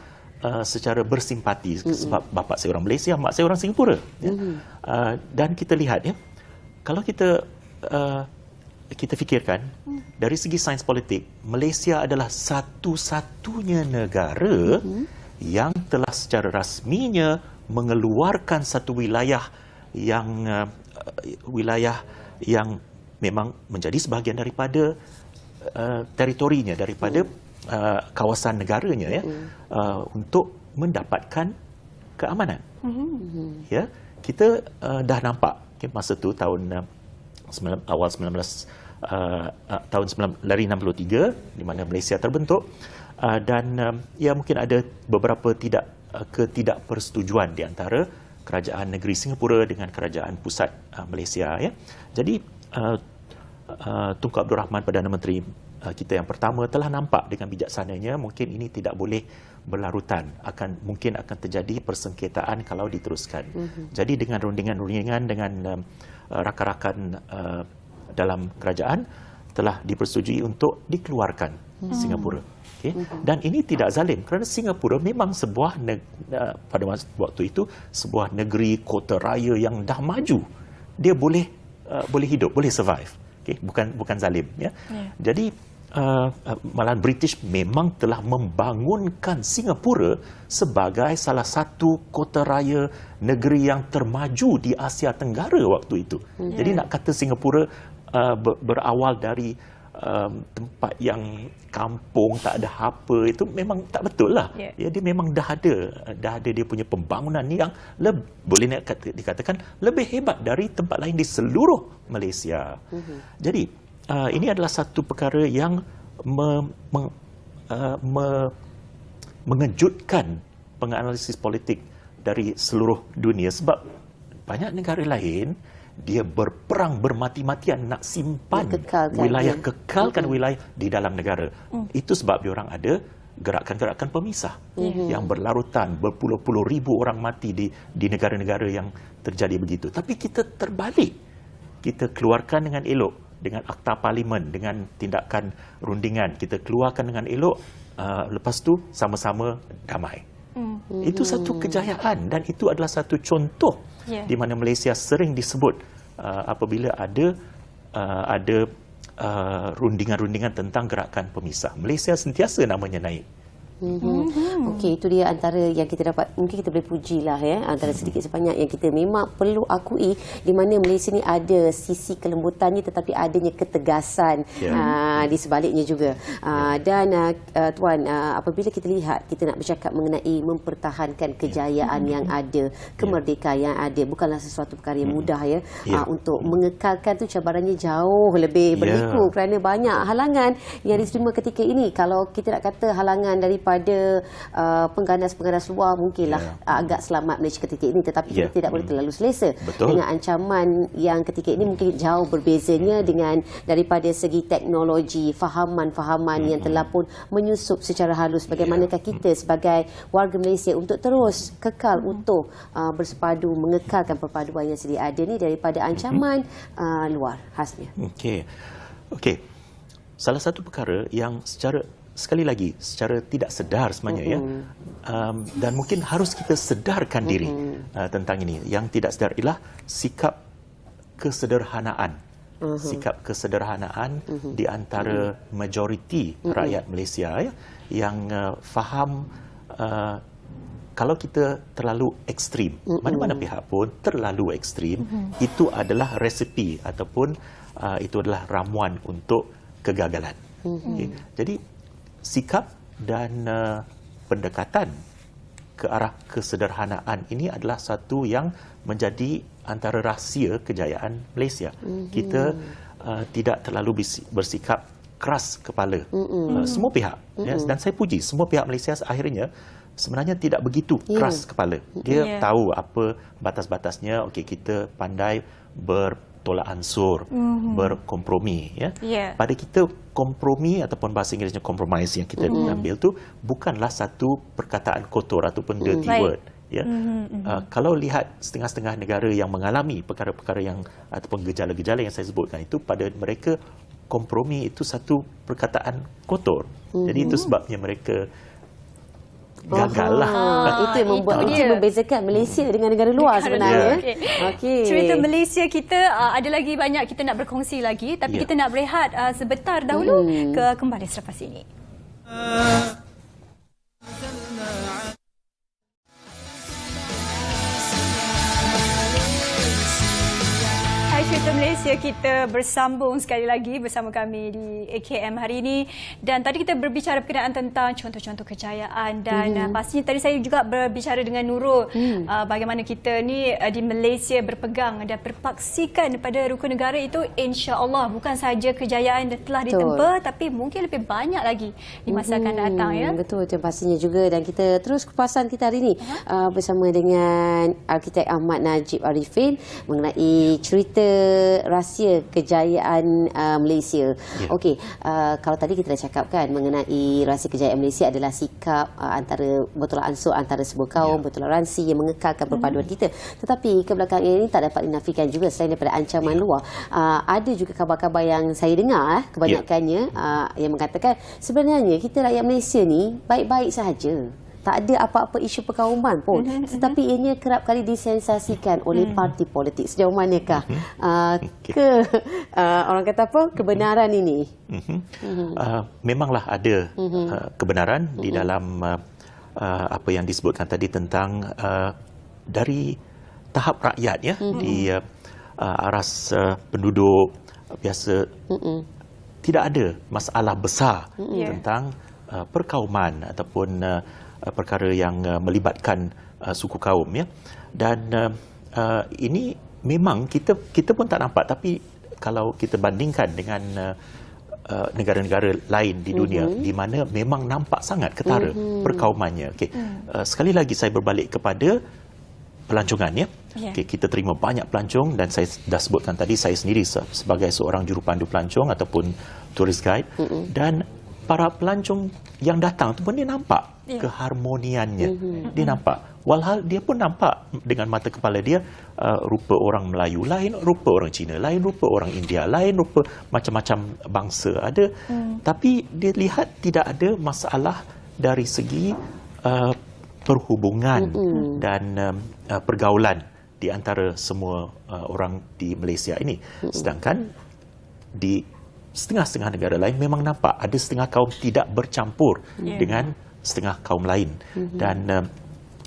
bersimpati sebab bapa saya orang Malaysia, mak saya orang Singapura. Dan kita lihat, ya, kalau kita fikirkan dari segi sains politik, Malaysia adalah satu-satunya negara yang telah secara rasminya mengeluarkan satu wilayah yang memang menjadi sebahagian daripada teritorinya, daripada kawasan negaranya, ya, untuk mendapatkan keamanan. Ya, kita dah nampak masa tu tahun awal 1963 di mana Malaysia terbentuk, dan ya mungkin ada beberapa ketidakpersetujuan di antara kerajaan negeri Singapura dengan kerajaan pusat Malaysia, ya. Jadi Tunku Abdul Rahman, Perdana Menteri kita yang pertama, telah nampak dengan bijaksananya mungkin ini tidak boleh berlarutan, mungkin akan terjadi persengketaan kalau diteruskan. Jadi dengan rundingan-rundingan dengan rakan-rakan dalam kerajaan telah dipersetujui untuk dikeluarkan Singapura. Okay? Dan ini tidak zalim kerana Singapura memang pada waktu itu sebuah negeri kota raya yang dah maju. Dia boleh hidup, boleh survive. Okay? Bukan zalim, ya. Jadi malahan British memang telah membangunkan Singapura sebagai salah satu kota raya negeri yang termaju di Asia Tenggara waktu itu. Jadi nak kata Singapura berawal dari tempat yang kampung, tak ada apa, itu memang tak betul lah. Ya, dia memang dah ada dia punya pembangunan yang boleh dikatakan lebih hebat dari tempat lain di seluruh Malaysia. Jadi ini adalah satu perkara yang mengejutkan penganalisis politik dari seluruh dunia, sebab banyak negara lain dia berperang bermati-matian nak simpan kekalkan wilayah di dalam negara. Itu sebab diorang ada gerakan-gerakan pemisah yang berlarutan, berpuluh-puluh ribu orang mati di negara-negara yang terjadi begitu. Tapi kita terbalik, kita keluarkan dengan elok dengan akta parlimen, dengan tindakan rundingan, kita keluarkan dengan elok, lepas tu sama-sama damai. Itu satu kejayaan dan itu adalah satu contoh di mana Malaysia sering disebut apabila ada rundingan-rundingan tentang gerakan pemisah. Malaysia sentiasa namanya naik. Okey, itu dia antara yang kita dapat, mungkin kita boleh pujilah, ya, antara sedikit sebanyak yang kita memang perlu akui di mana Malaysia ni ada sisi kelembutannya tetapi adanya ketegasan di sebaliknya juga. Dan Tuan, apabila kita lihat, kita nak bercakap mengenai mempertahankan kejayaan yang ada, kemerdekaan yang ada, bukanlah sesuatu perkara yang mudah, ya. Untuk mengekalkan tu cabarannya jauh lebih berliku kerana banyak halangan yang diterima ketika ini. Kalau kita nak kata halangan daripada pengganas-pengganas luar, mungkinlah agak selamat Malaysia ketika ini, tetapi kita tidak boleh terlalu selesa dengan ancaman yang ketika ini mungkin jauh berbezanya dengan daripada segi teknologi, fahaman-fahaman yang telah pun menyusup secara halus. Bagaimanakah kita sebagai warga Malaysia untuk terus kekal untuk bersepadu, mengekalkan perpaduan yang sedia ada ni daripada ancaman luar khasnya. Okey. Salah satu perkara yang sekali lagi secara tidak sedar sebenarnya, ya, dan mungkin harus kita sedarkan diri tentang ini. Yang tidak sedar ialah sikap kesederhanaan. Sikap kesederhanaan di antara majoriti rakyat Malaysia, ya, yang faham kalau kita terlalu ekstrim, mana-mana pihak pun terlalu ekstrim, itu adalah resepi ataupun itu adalah ramuan untuk kegagalan. Jadi sikap dan pendekatan ke arah kesederhanaan ini adalah satu yang menjadi antara rahsia kejayaan Malaysia. Kita tidak terlalu bersikap keras kepala. Semua pihak, ya, dan saya puji semua pihak Malaysia akhirnya sebenarnya tidak begitu keras kepala. Dia tahu apa batas-batasnya. Okey, kita pandai bertolak ansur, berkompromi, ya. Pada kita kompromi ataupun bahasa Inggerisnya compromise yang kita ambil tu bukanlah satu perkataan kotor ataupun dirty word, ya. Kalau lihat setengah-setengah negara yang mengalami perkara-perkara yang ataupun gejala-gejala yang saya sebutkan itu, pada mereka kompromi itu satu perkataan kotor. Jadi itu sebabnya mereka gagallah. Itu yang membuat itu membezakan Malaysia dengan negara luar sebenarnya. Cerita Malaysia kita ada lagi banyak kita nak berkongsi lagi, tapi kita nak berehat sebentar dahulu. Kembali selepas ini. Cerita Malaysia kita bersambung sekali lagi bersama kami di AKM hari ini, dan tadi kita berbicara berkenaan tentang contoh-contoh kejayaan dan pastinya tadi saya juga berbicara dengan Nurul bagaimana kita ni di Malaysia berpegang dan berpaksikan pada rukun negara itu, insya-Allah bukan sahaja kejayaan yang telah ditempa tapi mungkin lebih banyak lagi di masa akan datang ya. Betul, itu pastinya juga, dan kita terus kupasan kita hari ini bersama dengan arkitek Ahmad Najib Arifin mengenai cerita rahsia kejayaan Malaysia. Okey, kalau tadi kita dah cakapkan mengenai rahsia kejayaan Malaysia adalah sikap antara bertolak ansur antara sebuah kaum, bertoleransi yang mengekalkan perpaduan kita. Tetapi kebelakangan ini tak dapat dinafikan juga selain daripada ancaman luar. Ada juga kabar-kabar yang saya dengar kebanyakannya yang mengatakan sebenarnya kita rakyat Malaysia ni baik-baik sahaja. Tak ada apa-apa isu perkauman pun. Tetapi ianya kerap kali disensasikan oleh parti politik. Sejauh manakah orang kata apa, kebenaran ini? Memanglah ada kebenaran di dalam apa yang disebutkan tadi tentang dari tahap rakyat ya, di aras penduduk biasa tidak ada masalah besar tentang perkauman ataupun perkara yang melibatkan suku kaum ya. Dan ini memang kita pun tak nampak, tapi kalau kita bandingkan dengan negara-negara lain di dunia di mana memang nampak sangat ketara perkaumannya. Okey. Sekali lagi saya berbalik kepada pelancongan ya. Okay, kita terima banyak pelancong dan saya dah sebutkan tadi saya sendiri sebagai seorang jurupandu pelancong ataupun tourist guide, dan para pelancong yang datang tu pun dia nampak keharmoniannya. Dia nampak. Walhal dia pun nampak dengan mata kepala dia rupa orang Melayu lain, rupa orang Cina lain, rupa orang India lain, rupa macam-macam bangsa ada. Tapi dia lihat tidak ada masalah dari segi perhubungan dan pergaulan di antara semua orang di Malaysia ini. Sedangkan di setengah-setengah negara lain memang nampak ada setengah kaum tidak bercampur dengan setengah kaum lain. Dan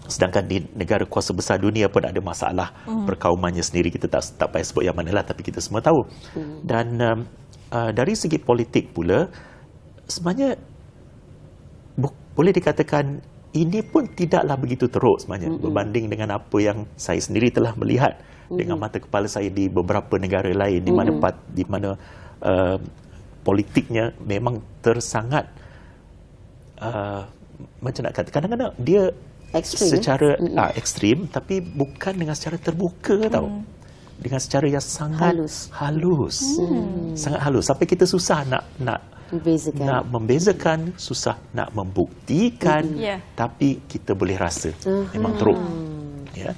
sedangkan di negara kuasa besar dunia pun ada masalah perkaumannya sendiri. Kita tak payah sebut yang manalah, tapi kita semua tahu. Dan dari segi politik pula, sebenarnya boleh dikatakan ini pun tidaklah begitu teruk sebenarnya berbanding dengan apa yang saya sendiri telah melihat dengan mata kepala saya di beberapa negara lain di mana politiknya memang tersangat macam nak kata, kadang-kadang dia secara ekstrim, tapi bukan dengan secara terbuka tau, dengan secara yang sangat halus. Sangat halus sampai kita susah nak membezakan, susah nak membuktikan, tapi kita boleh rasa memang teruk ya.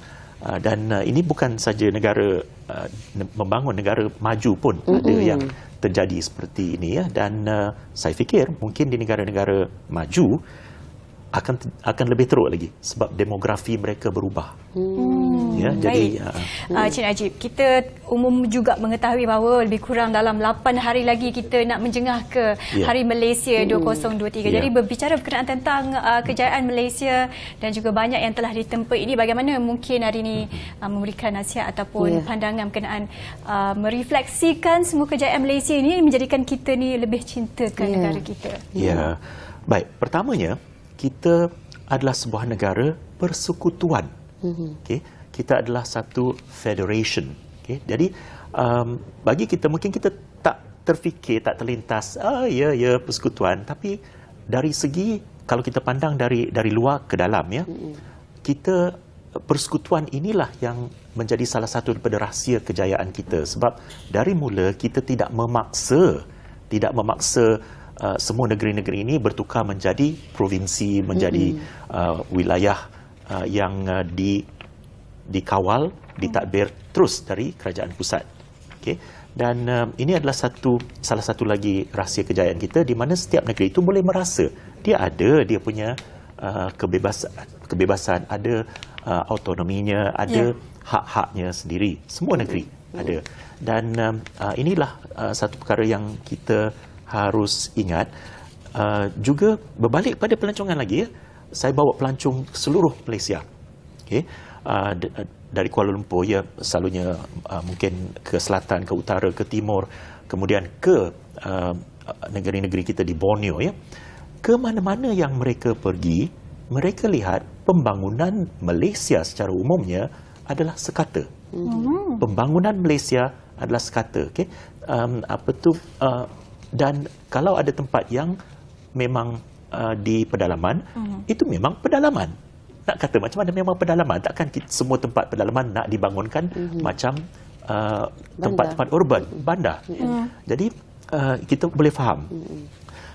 Dan ini bukan saja negara membangun, negara maju pun ada yang terjadi seperti ini ya. Dan saya fikir mungkin di negara-negara maju akan lebih teruk lagi sebab demografi mereka berubah. Ya, jadi Cik Najib, kita umum juga mengetahui bahawa lebih kurang dalam 8 hari lagi kita nak menjengah ke Hari Malaysia 2023. Jadi berbicara berkenaan tentang kejayaan Malaysia dan juga banyak yang telah ditempa ini, bagaimana mungkin hari ini memberikan nasihat ataupun pandangan berkenaan merefleksikan semua kejayaan Malaysia ini menjadikan kita ni lebih cinta ke negara kita. Ya. Baik, pertamanya kita adalah sebuah negara persekutuan. Okay? Kita adalah satu federation. Okay? Jadi bagi kita mungkin kita tak terfikir, tak terlintas, ya persekutuan. Tapi dari segi kalau kita pandang dari luar ke dalam ya, kita persekutuan inilah yang menjadi salah satu daripada rahsia kejayaan kita. Sebab dari mula kita tidak memaksa semua negeri-negeri ini bertukar menjadi provinsi, menjadi wilayah yang dikawal, ditadbir terus dari kerajaan pusat. Okay? Dan ini adalah salah satu lagi rahsia kejayaan kita, di mana setiap negeri itu boleh merasa dia punya kebebasan, ada autonominya, ada hak-haknya sendiri. Semua negeri ada. Dan inilah satu perkara yang kita harus ingat. Juga berbalik pada pelancongan lagi ya, saya bawa pelancong seluruh Malaysia. Okay. dari Kuala Lumpur, ya selalunya mungkin ke selatan, ke utara, ke timur, kemudian ke negeri-negeri kita di Borneo, ya, ke mana-mana yang mereka pergi, mereka lihat pembangunan Malaysia secara umumnya adalah sekata. Pembangunan Malaysia adalah sekata. Okay? Dan kalau ada tempat yang memang di pedalaman, itu memang pedalaman. Nak kata macam mana memang pedalaman? Takkan semua tempat pedalaman nak dibangunkan macam tempat-tempat urban, bandar. Jadi kita boleh faham.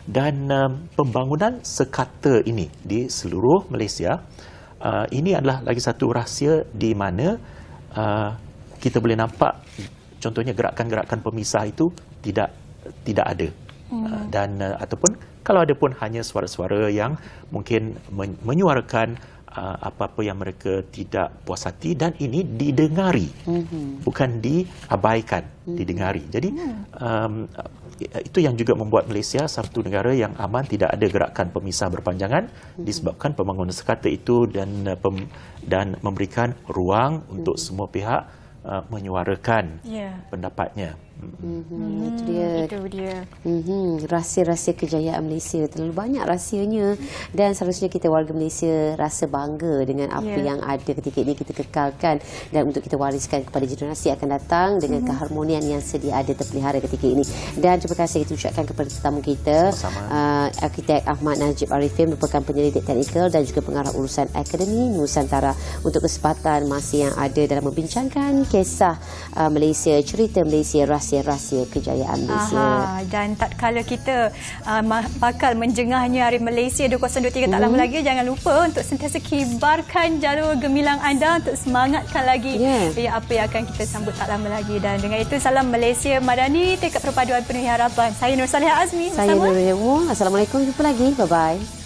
Dan pembangunan sekata ini di seluruh Malaysia, ini adalah lagi satu rahsia di mana kita boleh nampak contohnya gerakan-gerakan pemisah itu tidak ada. Dan ataupun kalau ada pun hanya suara-suara yang mungkin menyuarakan apa-apa yang mereka tidak puas hati, dan ini didengari, bukan diabaikan, didengari. Jadi itu yang juga membuat Malaysia satu negara yang aman, tidak ada gerakan pemisah berpanjangan disebabkan pembangunan sekata itu dan memberikan ruang untuk semua pihak menyuarakan pendapatnya. Itu dia. Rahsia-rahsia kejayaan Malaysia, terlalu banyak rahsianya, dan seharusnya kita warga Malaysia rasa bangga dengan apa yang ada ketika ini kita kekalkan dan untuk kita wariskan kepada generasi akan datang dengan keharmonian yang sedia ada terpelihara ketika ini. Dan terima kasih kita ucapkan kepada tetamu kita, Arkitek Ahmad Najib Arifin, merupakan penyelidik teknikal dan juga pengarah urusan Akademi Nusantara, untuk kesempatan masa yang ada dalam membincangkan kisah Malaysia, cerita Malaysia, rahsia-rahsia kejayaan Malaysia. Dan tak kala kita bakal menjengahnya Hari Malaysia 2023 tak lama lagi, jangan lupa untuk sentiasa kibarkan jalur gemilang anda untuk semangatkan lagi apa yang akan kita sambut tak lama lagi. Dan dengan itu, salam Malaysia Madani, tekad perpaduan penuh harapan. Saya Nur Salihah Azmi. Saya Nur Hemu. Assalamualaikum, jumpa lagi. Bye-bye.